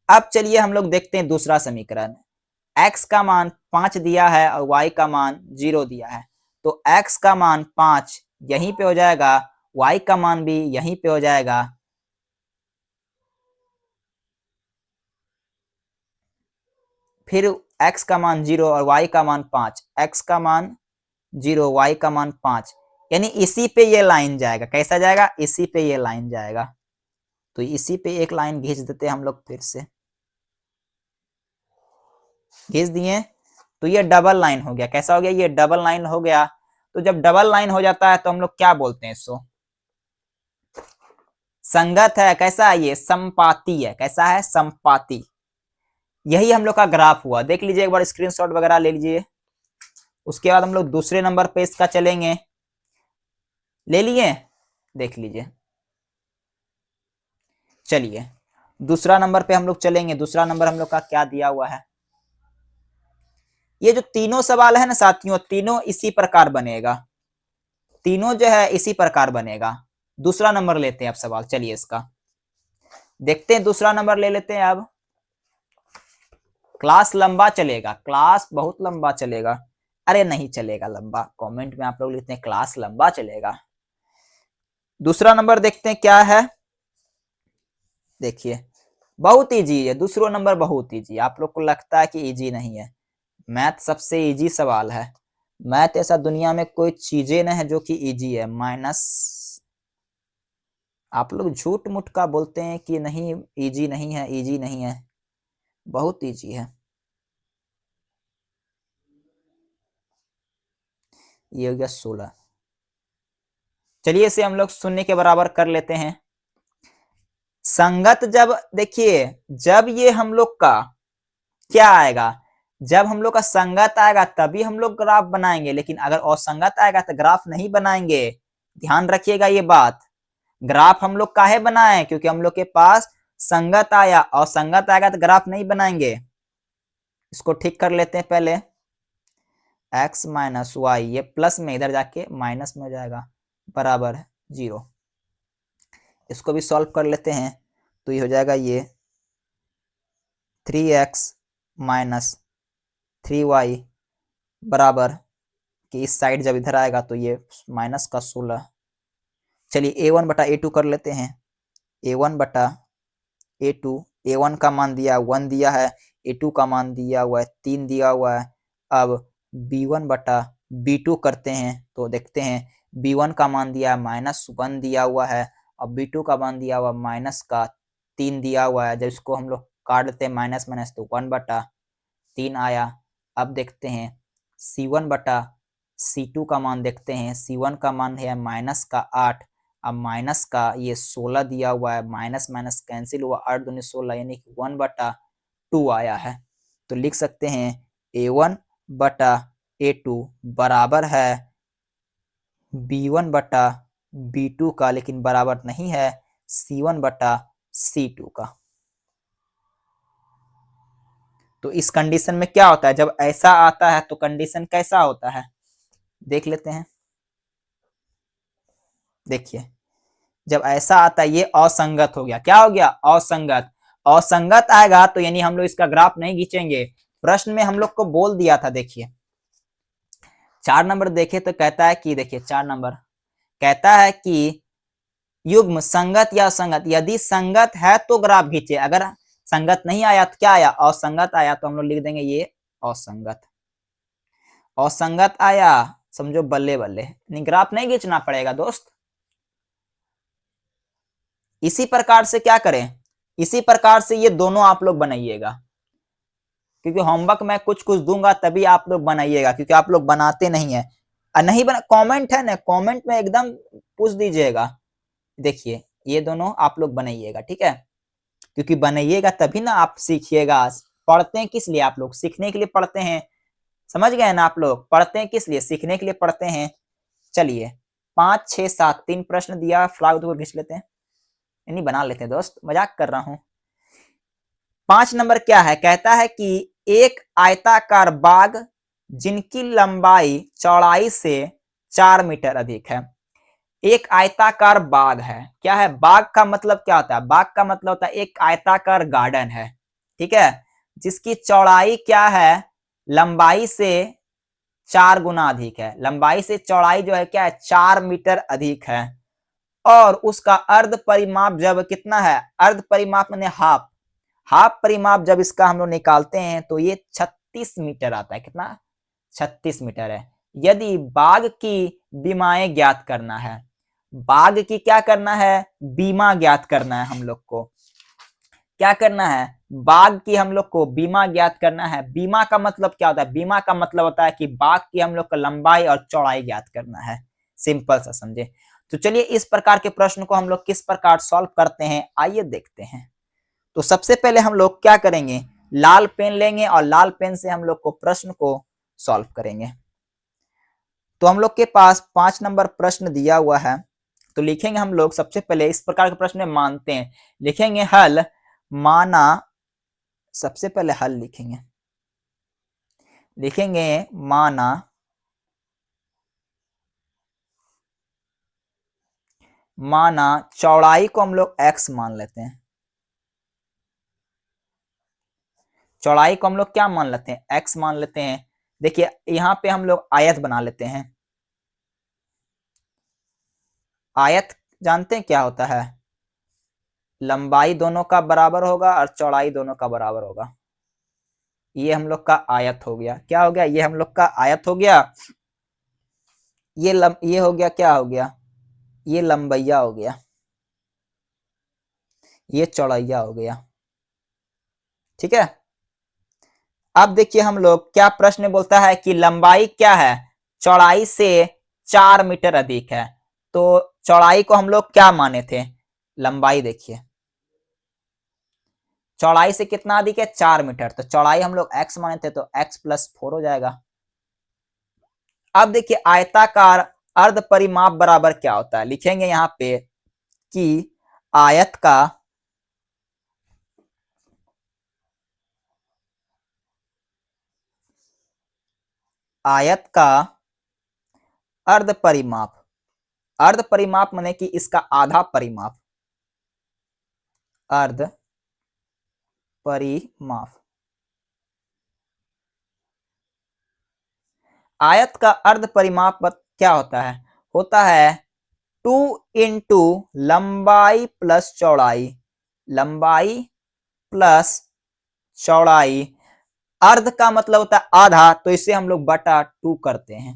अब चलिए हम लोग देखते हैं दूसरा समीकरण। x का मान 5 दिया है और y का मान 0 दिया है, तो x का मान 5 यहीं पे हो जाएगा, y का मान भी यहीं पे हो जाएगा। फिर x का मान 0 और y का मान 5, x का मान 0, y का मान 5, यानी इसी पे ये लाइन जाएगा। कैसा जाएगा, इसी पे ये लाइन जाएगा। तो इसी पे एक लाइन खींच देते हैं हम लोग, फिर से खींच दिए, तो ये डबल लाइन हो गया। कैसा हो गया, ये डबल लाइन हो गया। तो जब डबल लाइन हो जाता है तो हम लोग क्या बोलते हैं, इसको संगत है। कैसा है, ये संपाती है। कैसा है, संपाती। यही हम लोग का ग्राफ हुआ। देख लीजिए एक बार, स्क्रीनशॉट वगैरह ले लीजिए। उसके बाद हम लोग दूसरे नंबर पे इसका चलेंगे। ले लिए, देख लीजिए। चलिए दूसरा नंबर पे हम लोग चलेंगे। दूसरा नंबर हम लोग का क्या दिया हुआ है, ये जो तीनों सवाल है ना साथियों, तीनों इसी प्रकार बनेगा। तीनों जो है इसी प्रकार बनेगा। दूसरा नंबर लेते हैं अब सवाल। चलिए इसका देखते हैं, दूसरा नंबर ले लेते हैं अब। क्लास लंबा चलेगा, क्लास बहुत लंबा चलेगा। अरे नहीं चलेगा लंबा, कमेंट में आप लोग लिखते हैं क्लास लंबा चलेगा। दूसरा नंबर देखते हैं क्या है। देखिए बहुत इजी है, दूसरा नंबर बहुत इजी। आप लोग को लगता है कि इजी नहीं है, मैथ सबसे इजी सवाल है। मैथ ऐसा दुनिया में कोई चीजें नहीं है जो कि इजी है। माइनस, आप लोग झूठ मूठ का बोलते हैं कि नहीं इजी नहीं है, इजी नहीं है, बहुत इजी है। ये हो गया 16। चलिए इसे हम लोग शून्य के बराबर कर लेते हैं। संगत जब देखिए, जब ये हम लोग का क्या आएगा, जब हम लोग का संगत आएगा तभी हम लोग ग्राफ बनाएंगे, लेकिन अगर असंगत आएगा तो ग्राफ नहीं बनाएंगे। ध्यान रखिएगा ये बात। ग्राफ हम लोग काहे बनाए, क्योंकि हम लोग के पास संगत आया, असंगत आएगा तो ग्राफ नहीं बनाएंगे। इसको ठीक कर लेते हैं पहले। x माइनस वाई, ये प्लस में इधर जाके माइनस में हो जाएगा, बराबर 0। इसको भी सॉल्व कर लेते हैं, तो ये हो जाएगा ये 3x माइनस 3y बराबर कि इस साइड जब इधर आएगा तो ये माइनस का 16। चलिए a1 बटा a2 कर लेते हैं। a1 बटा a2, a1 का मान दिया 1 दिया है, a2 का मान दिया हुआ है 3 दिया हुआ है। अब b1 बटा b2 करते हैं तो देखते हैं b1 का मान दिया है -1 दिया हुआ है, और b2 का मान दिया हुआ माइनस का 3 दिया हुआ है। जब इसको हम लोग काट देते हैं माइनस माइनस तो 1 बटा 3 आया। अब देखते हैं c1 बटा c2 का मान देखते हैं, c1 का मान है माइनस का 8, अब माइनस का ये 16 दिया हुआ है, माइनस माइनस कैंसिल हुआ, 8 दूनी 16 यानी कि 1 बटा 2 आया है। तो लिख सकते हैं a1 बटा a2 बराबर है b1 बटा b2 का, लेकिन बराबर नहीं है c1 बटा c2 का। तो इस कंडीशन में क्या होता है, जब ऐसा आता है तो कंडीशन कैसा होता है देख लेते हैं। देखिए, जब ऐसा आता है ये असंगत हो गया। क्या हो गया, असंगत। असंगत आएगा तो यानी हम लोग इसका ग्राफ नहीं खींचेंगे। प्रश्न में हम लोग को बोल दिया था, देखिए 4 नंबर देखे तो कहता है कि, देखिए 4 नंबर कहता है कि युग्म संगत या असंगत, यदि संगत है तो ग्राफ खींचे, अगर संगत नहीं आया तो क्या आया, असंगत आया तो हम लोग लिख देंगे ये असंगत। असंगत आया समझो बल्ले बल्ले, ग्राफ नहीं खींचना पड़ेगा दोस्त। इसी प्रकार से क्या करें, इसी प्रकार से ये दोनों आप लोग बनाइएगा, क्योंकि होमवर्क मैं कुछ कुछ दूंगा तभी आप लोग बनाइएगा, क्योंकि आप लोग बनाते नहीं है। नहीं बना, कमेंट है ना, कमेंट में एकदम पूछ दीजिएगा। देखिए ये दोनों आप लोग बनाइएगा, ठीक है, क्योंकि बनाइएगा तभी ना आप सीखिएगा। पढ़ते हैं किस लिए, आप लोग सीखने के लिए पढ़ते हैं, समझ गए ना। आप लोग पढ़ते हैं किस लिए, सीखने के लिए पढ़ते हैं। चलिए 5 6 7 3 प्रश्न दिया, फ्लैग तो खींच लेते हैं, नहीं बना लेते हैं दोस्त, मजाक कर रहा हूं। 5 नंबर क्या है, कहता है कि एक आयताकार बाग जिनकी लंबाई चौड़ाई से 4 मीटर अधिक है। एक आयताकार बाग है, क्या है, बाग का मतलब क्या होता है, बाग का मतलब होता है एक आयताकार गार्डन है, ठीक है, जिसकी चौड़ाई क्या है, लंबाई से 4 गुना अधिक है। लंबाई से चौड़ाई जो है क्या है, 4 मीटर अधिक है। और उसका अर्ध परिमाप जब कितना है, अर्ध परिमाप माने हाफ, हाफ परिमाप जब इसका हम लोग निकालते हैं तो ये 36 मीटर आता है। कितना, 36 मीटर है। यदि बाग की बीमाएं ज्ञात करना है, बाग की क्या करना है, बीमा ज्ञात करना है हम लोग को, क्या करना है, बाग की हम लोग को बीमा ज्ञात करना है। बीमा का मतलब क्या होता है, बीमा का मतलब होता है कि बाग की हम लोग को लंबाई और चौड़ाई ज्ञात करना है, सिंपल सा समझे। तो चलिए इस प्रकार के प्रश्न को हम लोग किस प्रकार सॉल्व करते हैं आइए देखते हैं। तो सबसे पहले हम लोग क्या करेंगे, लाल पेन लेंगे और लाल पेन से हम लोग को प्रश्न को सॉल्व करेंगे। तो हम लोग के पास 5 नंबर प्रश्न दिया हुआ है, तो लिखेंगे हम लोग सबसे पहले इस प्रकार के प्रश्न में मानते हैं, लिखेंगे हल माना, सबसे पहले हल लिखेंगे, लिखेंगे माना चौड़ाई को हम लोग x मान लेते हैं, चौड़ाई को हम लोग क्या मान लेते हैं, x मान लेते हैं। देखिए यहां पे हम लोग आयत बना लेते हैं, आयत जानते हैं क्या होता है, लंबाई दोनों का बराबर होगा और चौड़ाई दोनों का बराबर होगा। ये हम लोग का आयत हो गया, क्या हो गया, ये हम लोग का आयत हो गया। ये हो गया, क्या हो गया, ये लंबैया हो गया, ये चौड़ैया हो गया, ठीक है। अब देखिए हम लोग क्या प्रश्न बोलता है कि लंबाई क्या है, चौड़ाई से 4 मीटर अधिक है। तो चौड़ाई को हम लोग क्या माने थे, लंबाई देखिए चौड़ाई से कितना अधिक है, 4 मीटर, तो चौड़ाई हम लोग x माने थे तो x प्लस 4 हो जाएगा। अब देखिए आयताकार अर्ध परिमाप बराबर क्या होता है, लिखेंगे यहां पे कि आयत का अर्ध परिमाप, अर्ध परिमाप माने कि इसका आधा परिमाप, अर्ध परिमाप। आयत का अर्ध परिमाप क्या होता है 2 इंटू लंबाई प्लस चौड़ाई, लंबाई प्लस चौड़ाई। अर्ध का मतलब होता है आधा, तो इसे हम लोग बटा 2 करते हैं,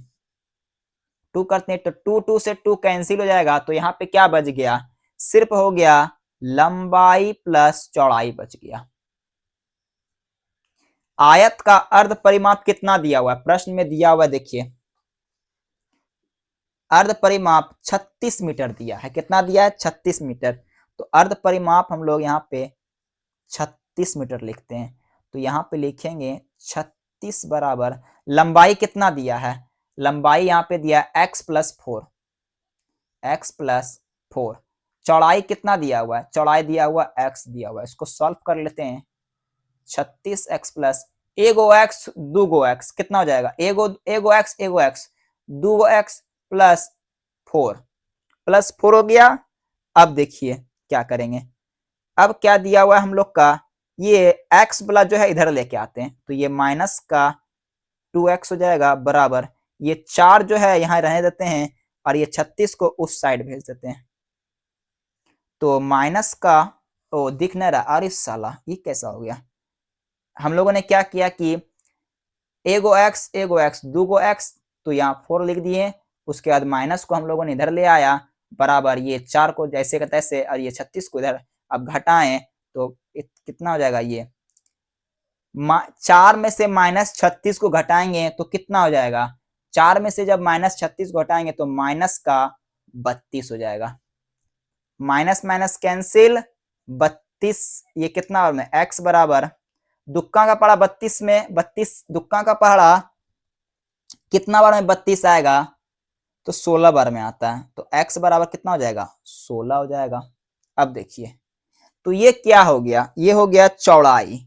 2 करते हैं तो 2 से 2 कैंसिल हो जाएगा, तो यहाँ पे क्या बच गया, सिर्फ हो गया लंबाई प्लस चौड़ाई बच गया। आयत का अर्ध परिमाप कितना दिया हुआ है, प्रश्न में दिया हुआ है, देखिए अर्ध परिमाप 36 मीटर दिया है, कितना दिया है 36 मीटर, तो अर्ध परिमाप हम लोग यहाँ पे 36 मीटर लिखते हैं, तो यहाँ पे लिखेंगे 36 बराबर लंबाई कितना दिया है, लंबाई यहाँ पे दिया है x प्लस 4, एक्स प्लस 4, चौड़ाई कितना दिया हुआ है, चौड़ाई दिया हुआ x दिया हुआ है, इसको सॉल्व कर लेते हैं, 36x प्लस एगो x दूगो x कितना हो जाएगा, एगो x दूगो x प्लस 4 हो गया। अब देखिए क्या करेंगे, अब क्या दिया हुआ है हम लोग का, ये x वाला जो है इधर लेके आते हैं, तो ये माइनस का 2x हो जाएगा बराबर, ये 4 जो है यहाँ रहने देते हैं और ये 36 को उस साइड भेज देते हैं, तो माइनस का ओ दिख नहीं रहा, अरे साला ये कैसा हो गया, हम लोगों ने क्या किया कि एगो x दूगो x, तो यहाँ 4 लिख दिए, उसके बाद माइनस को हम लोगों ने इधर ले आया बराबर, ये 4 को जैसे का तैसे और ये 36 को इधर, अब घटाएं तो कितना हो जाएगा, ये 4 में से -36 को घटाएंगे तो कितना हो जाएगा, 4 में से जब -36 को घटाएंगे तो माइनस का 32 हो जाएगा, माइनस माइनस कैंसिल 32, ये कितना में x बराबर दुक्का का पढ़ा 32 में 32 दुक्का का पढ़ा कितना बार में 32 आएगा, तो 16 बार में आता है, तो x बराबर कितना हो जाएगा 16 हो जाएगा। अब देखिए तो ये क्या हो गया, ये हो गया चौड़ाई,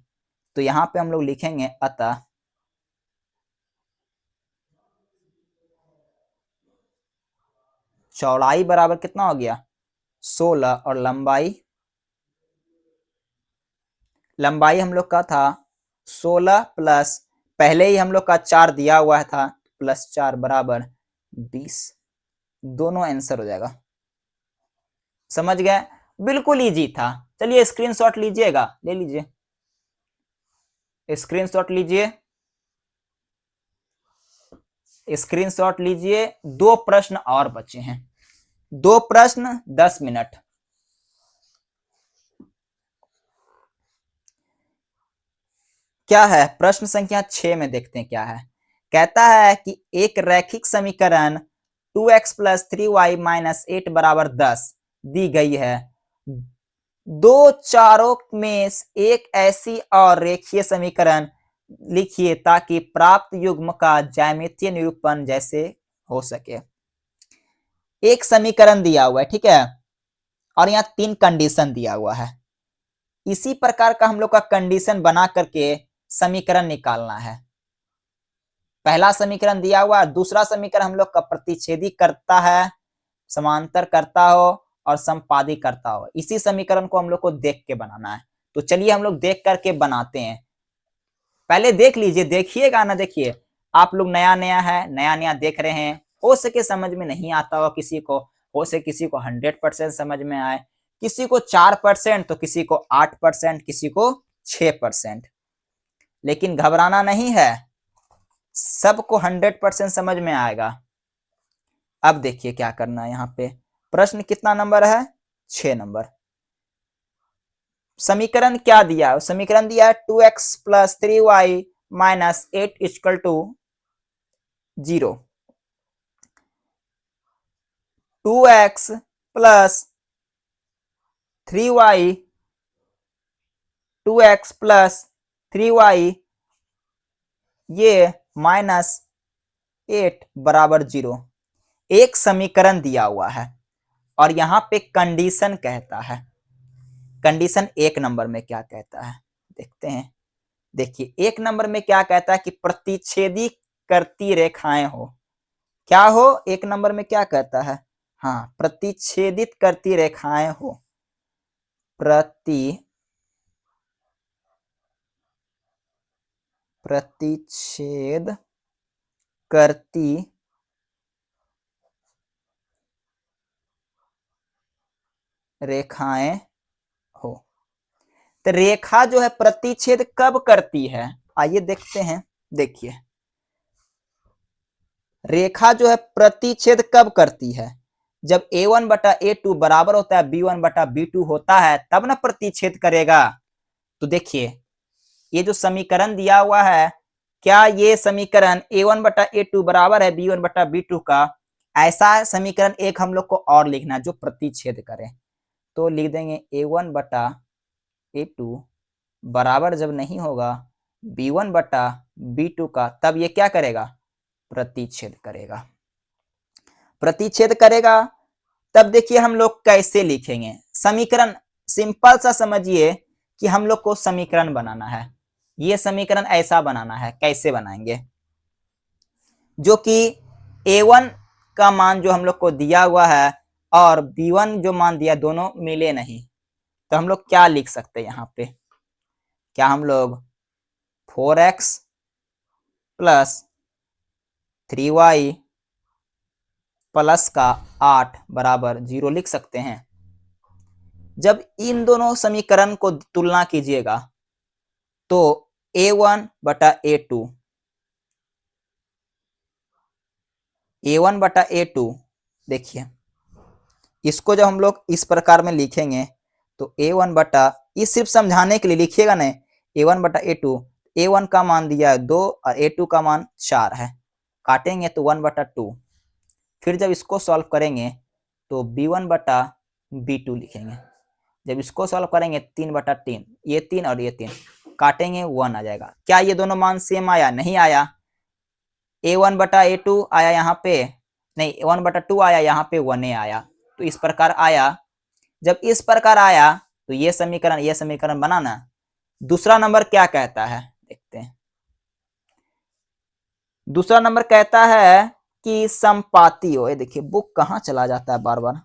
तो यहां पे हम लोग लिखेंगे अतः चौड़ाई बराबर कितना हो गया 16 और लंबाई हम लोग का था 16 प्लस पहले ही हम लोग का 4 दिया हुआ था प्लस 4 बराबर 20, दोनों आंसर हो जाएगा। समझ गए, बिल्कुल इजी था। चलिए स्क्रीनशॉट लीजिएगा, ले लीजिए स्क्रीनशॉट लीजिए, स्क्रीनशॉट लीजिए, 2 प्रश्न और बचे हैं, 2 प्रश्न 10 मिनट। क्या है प्रश्न संख्या 6 में देखते हैं क्या है, कहता है कि एक रैखिक समीकरण 2x प्लस 3y माइनस 8 बराबर 10 दी गई है, दो चारों में एक ऐसी और रेखीय समीकरण लिखिए ताकि प्राप्त युग्म का ज्यामितीय निरूपण जैसे हो सके। एक समीकरण दिया हुआ है, ठीक है, और यहाँ 3 कंडीशन दिया हुआ है, इसी प्रकार का हम लोग का कंडीशन बना करके समीकरण निकालना है। पहला समीकरण दिया हुआ है, दूसरा समीकरण हम लोग का प्रतिच्छेदी करता है, समांतर करता हो और संपादी करता हो, इसी समीकरण को हम लोग को देख के बनाना है। तो चलिए हम लोग देख करके बनाते हैं, पहले देख लीजिए, देखिएगा ना, देखिए आप लोग नया नया है, नया नया देख रहे हैं, हो सके समझ में नहीं आता हो किसी को, हो सके किसी को 100% समझ में आए, किसी को 4% तो किसी को 8%, किसी को 6%, लेकिन घबराना नहीं है, सबको 100% समझ में आएगा। अब देखिए क्या करना है, यहाँ पे प्रश्न कितना नंबर है 6 नंबर। समीकरण क्या दिया है, समीकरण दिया है 2x plus 3y minus 8 equal to 0, 2x plus 3y 2x plus 3y ये -8 बराबर 0 एक समीकरण दिया हुआ है और यहां पे कंडीशन कहता है। कंडीशन एक नंबर में क्या कहता है देखते हैं। देखिए एक नंबर में क्या कहता है कि प्रतिच्छेदी करती रेखाएं हो। क्या हो एक नंबर में क्या कहता है? हाँ, प्रतिच्छेदित करती रेखाएं हो। प्रतिच्छेद करती रेखाएं हो। तो रेखा जो है प्रतिच्छेद कब करती है? आइए देखते हैं। देखिए रेखा जो है प्रतिच्छेद कब करती है? जब a1 बटा a2 बराबर होता है b1 बटा b2 होता है तब ना प्रतिच्छेद करेगा। तो देखिए ये जो समीकरण दिया हुआ है, क्या ये समीकरण a1 बटा a2 बराबर है b1 बटा b2 का? ऐसा समीकरण एक हम लोग को और लिखना है जो प्रतिच्छेद करे। तो लिख देंगे a1 बटा a2 बराबर जब नहीं होगा b1 बटा b2 का, तब ये क्या करेगा? प्रतिच्छेद करेगा। प्रतिच्छेद करेगा तब देखिए हम लोग कैसे लिखेंगे समीकरण। सिंपल सा समझिए कि हम लोग को समीकरण बनाना है। ये समीकरण ऐसा बनाना है, कैसे बनाएंगे? जो कि a1 का मान जो हम लोग को दिया हुआ है और b1 जो मान दिया दोनों मिले नहीं, तो हम लोग क्या लिख सकते हैं यहाँ पे? क्या हम लोग 4x प्लस 3y प्लस का 8 बराबर 0 लिख सकते हैं। जब इन दोनों समीकरण को तुलना कीजिएगा तो a1 बटा a2 देखिए इसको जब हम लोग इस प्रकार में लिखेंगे तो a1 बटा, इस सिर्फ समझाने के लिए लिखिएगा नहीं, a1 बटा a2, a1 का मान दिया है 2 और a2 का मान 4 है, काटेंगे तो 1 बटा 2। फिर जब इसको सॉल्व करेंगे तो b1 बटा b2 लिखेंगे। जब इसको सॉल्व करेंगे 3 बटा 3, ये 3 और ये 3, काटेंगे 1 आ जाएगा। क्या ये दोनों मान सेम आया? नहीं आया। a1 बटा a2 आया यहाँ पे, नहीं 1 बटा 2 आया, यहाँ पे 1 आया। तो इस प्रकार आया। जब इस प्रकार आया तो ये समीकरण बनाना। दूसरा नंबर क्या कहता है देखते हैं। दूसरा नंबर कहता है कि समपाती हो। ये देखिए बुक कहाँ चला जाता है बार बार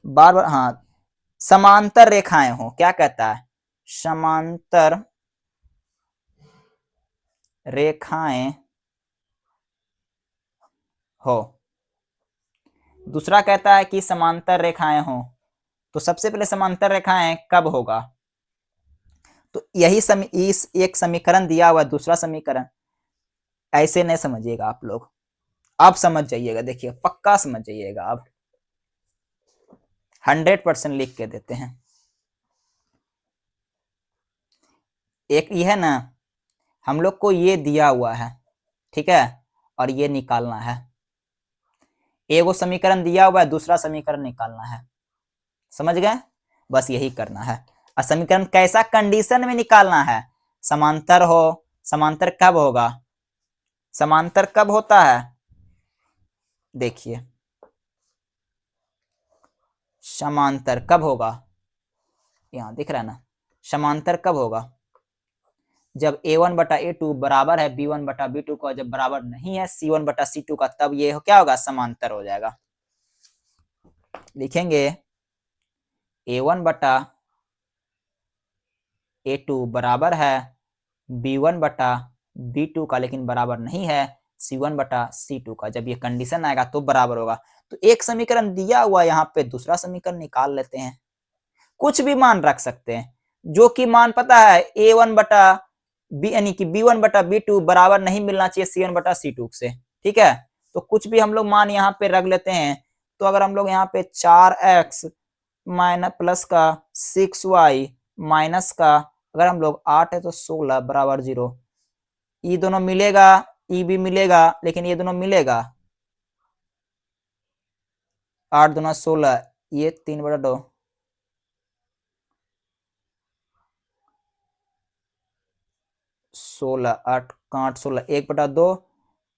बार बार। हाँ, समांतर रेखाएं हो। क्या कहता है? समांतर रेखाएं हो। दूसरा कहता है कि समांतर रेखाएं हो। तो सबसे पहले समांतर रेखाएं कब होगा? तो यही इस एक समीकरण दिया हुआ है, दूसरा समीकरण। ऐसे नहीं समझिएगा आप लोग, आप समझ जाइएगा। देखिए पक्का समझ जाइएगा आप, 100% लिख के देते हैं। एक ये है ना, हम लोग को ये दिया हुआ है, ठीक है, और ये निकालना है। एगो समीकरण दिया हुआ है, दूसरा समीकरण निकालना है। समझ गए? बस यही करना है। और समीकरण कैसा कंडीशन में निकालना है? समांतर हो। समांतर कब होगा? समांतर कब होता है? देखिए समांतर कब होगा, यहां दिख रहा है ना। समांतर कब होगा? जब a1 बटा a2 बराबर है b1 बटा b2 का, जब बराबर नहीं है c1 बटा c2 का, तब ये क्या होगा? समांतर हो जाएगा। लिखेंगे a1 बटा a2 बराबर है b1 बटा b2 का, लेकिन बराबर नहीं है c1 बटा c2 का। जब ये कंडीशन आएगा तो बराबर होगा। तो एक समीकरण दिया हुआ यहाँ पे, दूसरा समीकरण निकाल लेते हैं। कुछ भी मान रख सकते हैं, जो कि मान पता है a1 बटा b यानी कि b1 बटा b2 बराबर नहीं मिलना चाहिए c1 बटा c2 से, ठीक है। तो कुछ भी हम लोग मान यहाँ पे रख लेते हैं। तो अगर हम लोग यहाँ पे 4x माइनस प्लस का 6y माइनस का, अगर हम लोग 8 है तो 16 बराबर 0, ये दोनों मिलेगा, ये भी मिलेगा, लेकिन ये दोनों मिलेगा 8 दूना 16, ये 3 बटा 2, 16 8 8 16 1/2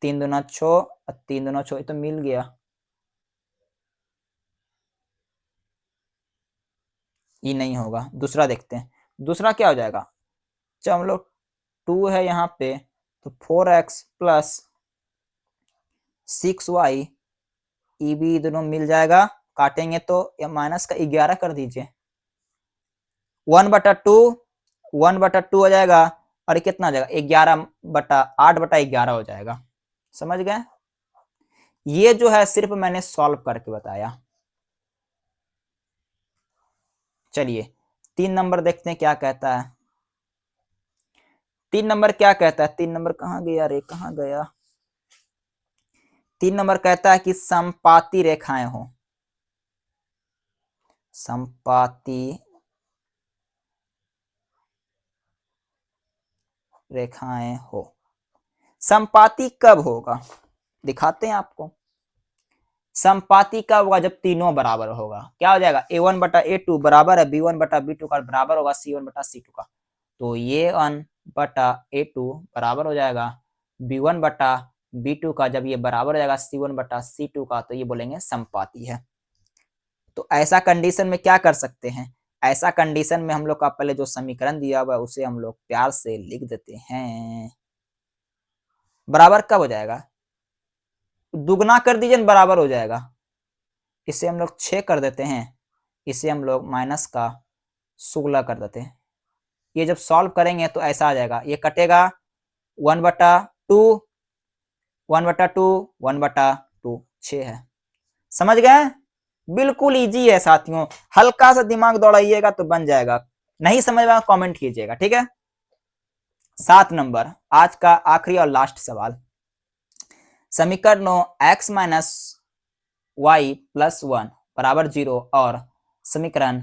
3 दूना 6 और 3 दूना 6 तो मिल गया। ये नहीं होगा, दूसरा देखते हैं। दूसरा क्या हो जाएगा, जब हम लोग 2 है यहाँ पे तो 4x plus 6y E B दोनों मिल जाएगा, काटेंगे तो या माइनस का 11 कर दीजिए, 1/2 1/2 हो जाएगा और कितना हो जाएगा 8/11 हो जाएगा। समझ गए? ये जो है सिर्फ मैंने सॉल्व करके बताया। चलिए 3 नंबर देखते हैं क्या कहता है। 3 नंबर क्या कहता है, 3 नंबर कहाँ गया रे, कहाँ गया। 3 नंबर कहता है कि समपाती रेखाएं हो, समपाती रेखाएं हो। समपाती कब होगा, दिखाते हैं आपको। समपाती कब होगा, जब तीनों बराबर होगा। क्या हो जाएगा, a1/a2 बराबर है b1/b2 का, बराबर होगा c1/c2 का। तो ये 1/a2 बराबर हो जाएगा b1/b2 का। जब ये बराबर हो जाएगा c1/c2 का, तो ये बोलेंगे समपाती है। तो ऐसा कंडीशन में क्या कर सकते हैं, ऐसा कंडीशन में हम लोग का पहले जो समीकरण दिया हुआ है उसे हम लोग प्यार से लिख देते हैं। बराबर कब हो जाएगा, दुगना कर दीजिए बराबर हो जाएगा। इसे हम लोग 6 कर देते हैं, इसे हम लोग माइनस का 16 कर देते हैं। ये जब सॉल्व करेंगे तो ऐसा आ जाएगा, ये कटेगा 1/2 1/2 1/2 6 है। समझ गए, बिल्कुल इजी है साथियों, हल्का सा दिमाग दौड़ाइएगा तो बन जाएगा। नहीं समझ में कमेंट कीजिएगा, ठीक है। 7 नंबर आज का आखिरी और लास्ट सवाल। समीकरणों x माइनस वाई प्लस 1 बराबर 0 और समीकरण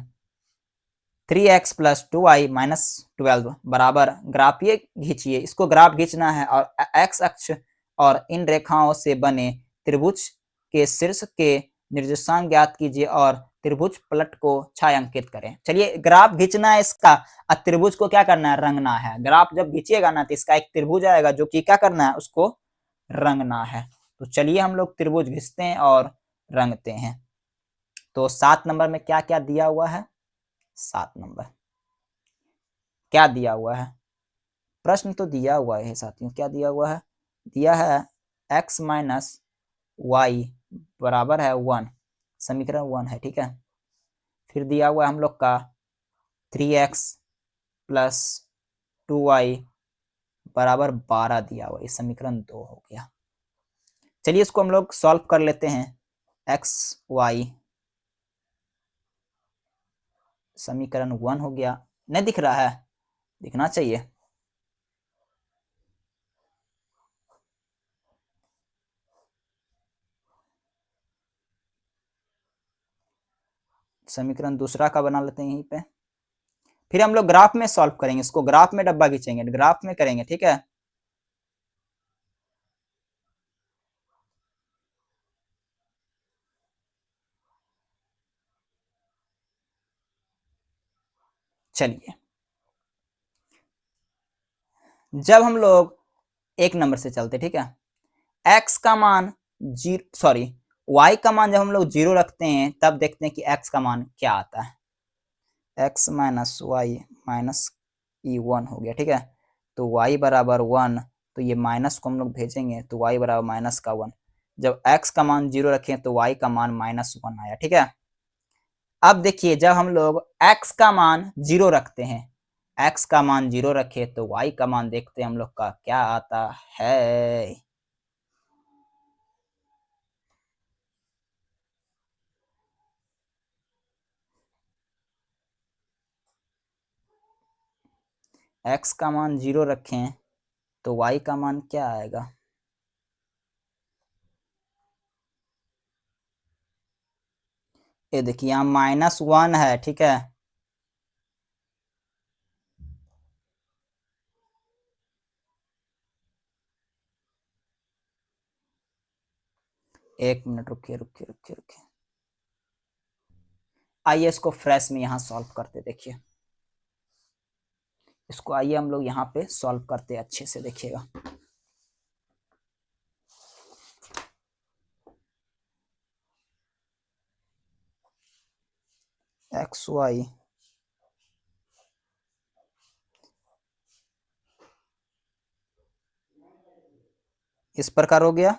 3x प्लस 2y माइनस 12 बराबर, ग्राफीय खींचिए। इसको ग्राफ खींचना है और x अक्ष और इन रेखाओं से बने त्रिभुज के शीर्ष के निर्देशांक ज्ञात कीजिए और त्रिभुज पलट को छायांकित करें। चलिए ग्राफ खींचना है इसका, और त्रिभुज को क्या करना है, रंगना है। ग्राफ जब खींचिएगा ना तो इसका एक त्रिभुज आएगा जो कि क्या करना है, उसको रंगना है। तो चलिए हम लोग त्रिभुज खींचते हैं और रंगते हैं। तो 7 नंबर में क्या क्या दिया हुआ है, 7 नंबर क्या दिया हुआ है, प्रश्न तो दिया हुआ है साथियों। क्या दिया हुआ है, दिया है x माइनस वाई बराबर है 1, समीकरण 1 है, ठीक है। फिर दिया हुआ है हम लोग का 3x प्लस 2y बराबर 12 दिया हुआ, ये समीकरण 2 हो गया। चलिए इसको हम लोग सॉल्व कर लेते हैं। x y समीकरण 1 हो गया, नहीं दिख रहा है, दिखना चाहिए। समीकरण दूसरा का बना लेते हैं यहीं पे, फिर हम लोग ग्राफ में सॉल्व करेंगे, इसको ग्राफ में डब्बा खींचेंगे, ग्राफ में करेंगे, ठीक है। चलिए जब हम लोग 1 नंबर से चलते, ठीक है, x का मान y का मान जब हम लोग 0 रखते हैं तब देखते हैं कि x का मान क्या आता है। x minus Y minus E1 हो गया, ठीक है। तो y बराबर 1, तो ये माइनस को हम लोग भेजेंगे तो y बराबर माइनस का 1। जब x का मान 0 रखें तो y का मान -1 आया, ठीक है। अब देखिए जब हम लोग x का मान 0 रखते हैं, x का मान 0 रखे तो y का मान देखते हैं हम लोग का क्या आता है। x का मान 0 रखें तो y का मान क्या आएगा, ये देखिए यहाँ -1 है, ठीक है। एक मिनट रुकिए रुकिए रुकिए रुकिए, आइए इसको फ्रेश में यहाँ सॉल्व करते, देखिए इसको आइए हम लोग यहाँ पे सॉल्व करते हैं अच्छे से, देखिएगा। एक्स वाई इस प्रकार हो गया,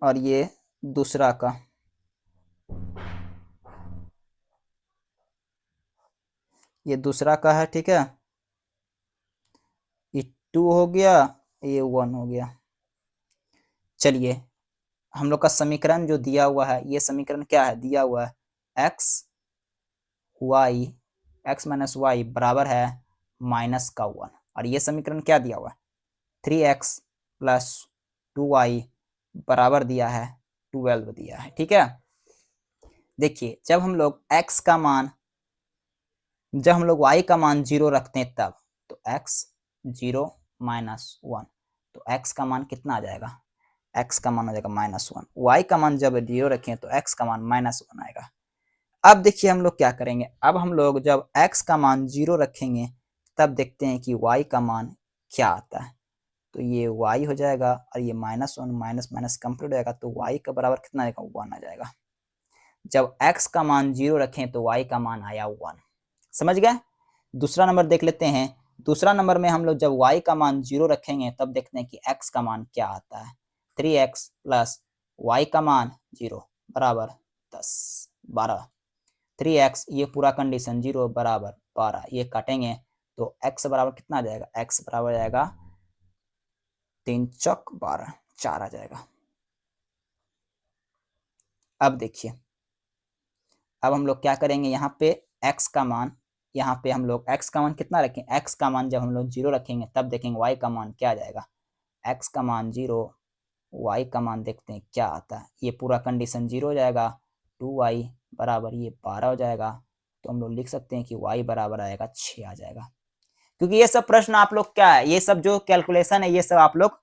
और ये दूसरा का, ये दूसरा का है, ठीक है। ये 2 हो गया, ये 1 हो गया। चलिए, हम लोग का समीकरण जो दिया हुआ है, ये समीकरण क्या है, दिया हुआ है x y, x minus y बराबर है माइनस का 1, और ये समीकरण क्या दिया हुआ है, 3x प्लस 2y बराबर दिया है 12 दिया है, ठीक है। देखिए, जब हम लोग y का मान 0 रखते हैं तब, तो x 0 माइनस 1, तो x का मान कितना आ जाएगा, x का मान हो जाएगा -1। y का मान जब 0 रखें तो x का मान -1 आएगा। अब देखिए हम लोग क्या करेंगे, अब हम लोग जब x का मान 0 रखेंगे तब देखते हैं कि y का मान क्या आता है। तो ये y हो जाएगा, और ये -1 माइनस माइनस कंप्लीट हो जाएगा, तो y का बराबर कितना आएगा, 1 आ जाएगा। जब x का मान 0 रखें तो y का मान आया 1। समझ गए। दूसरा नंबर देख लेते हैं। दूसरा नंबर में हम लोग जब y का मान 0 रखेंगे तब देखते हैं कि x का मान क्या आता है। 3x प्लस y का मान 0 बराबर 10 12। 3x ये पूरा कंडीशन 0 बराबर 12, ये काटेंगे तो x बराबर कितना आ जाएगा, x बराबर आ जाएगा 3 चौक 12, 4 आ जाएगा। अब देखिए, अब हम लोग क्या करेंगे, यहाँ पे x का मान, यहाँ पे हम लोग x का मान कितना रखें, x का मान जब हम लोग 0 रखेंगे तब देखेंगे y का मान क्या आ जाएगा। x का मान 0, y का मान देखते हैं क्या आता है। ये पूरा कंडीशन 0 हो जाएगा, 2y बराबर ये 12 हो जाएगा। तो हम लोग लिख सकते हैं कि y बराबर आएगा 6 आ जाएगा। क्योंकि ये सब प्रश्न आप लोग क्या है, ये सब जो कैलकुलेशन है ये सब आप लोग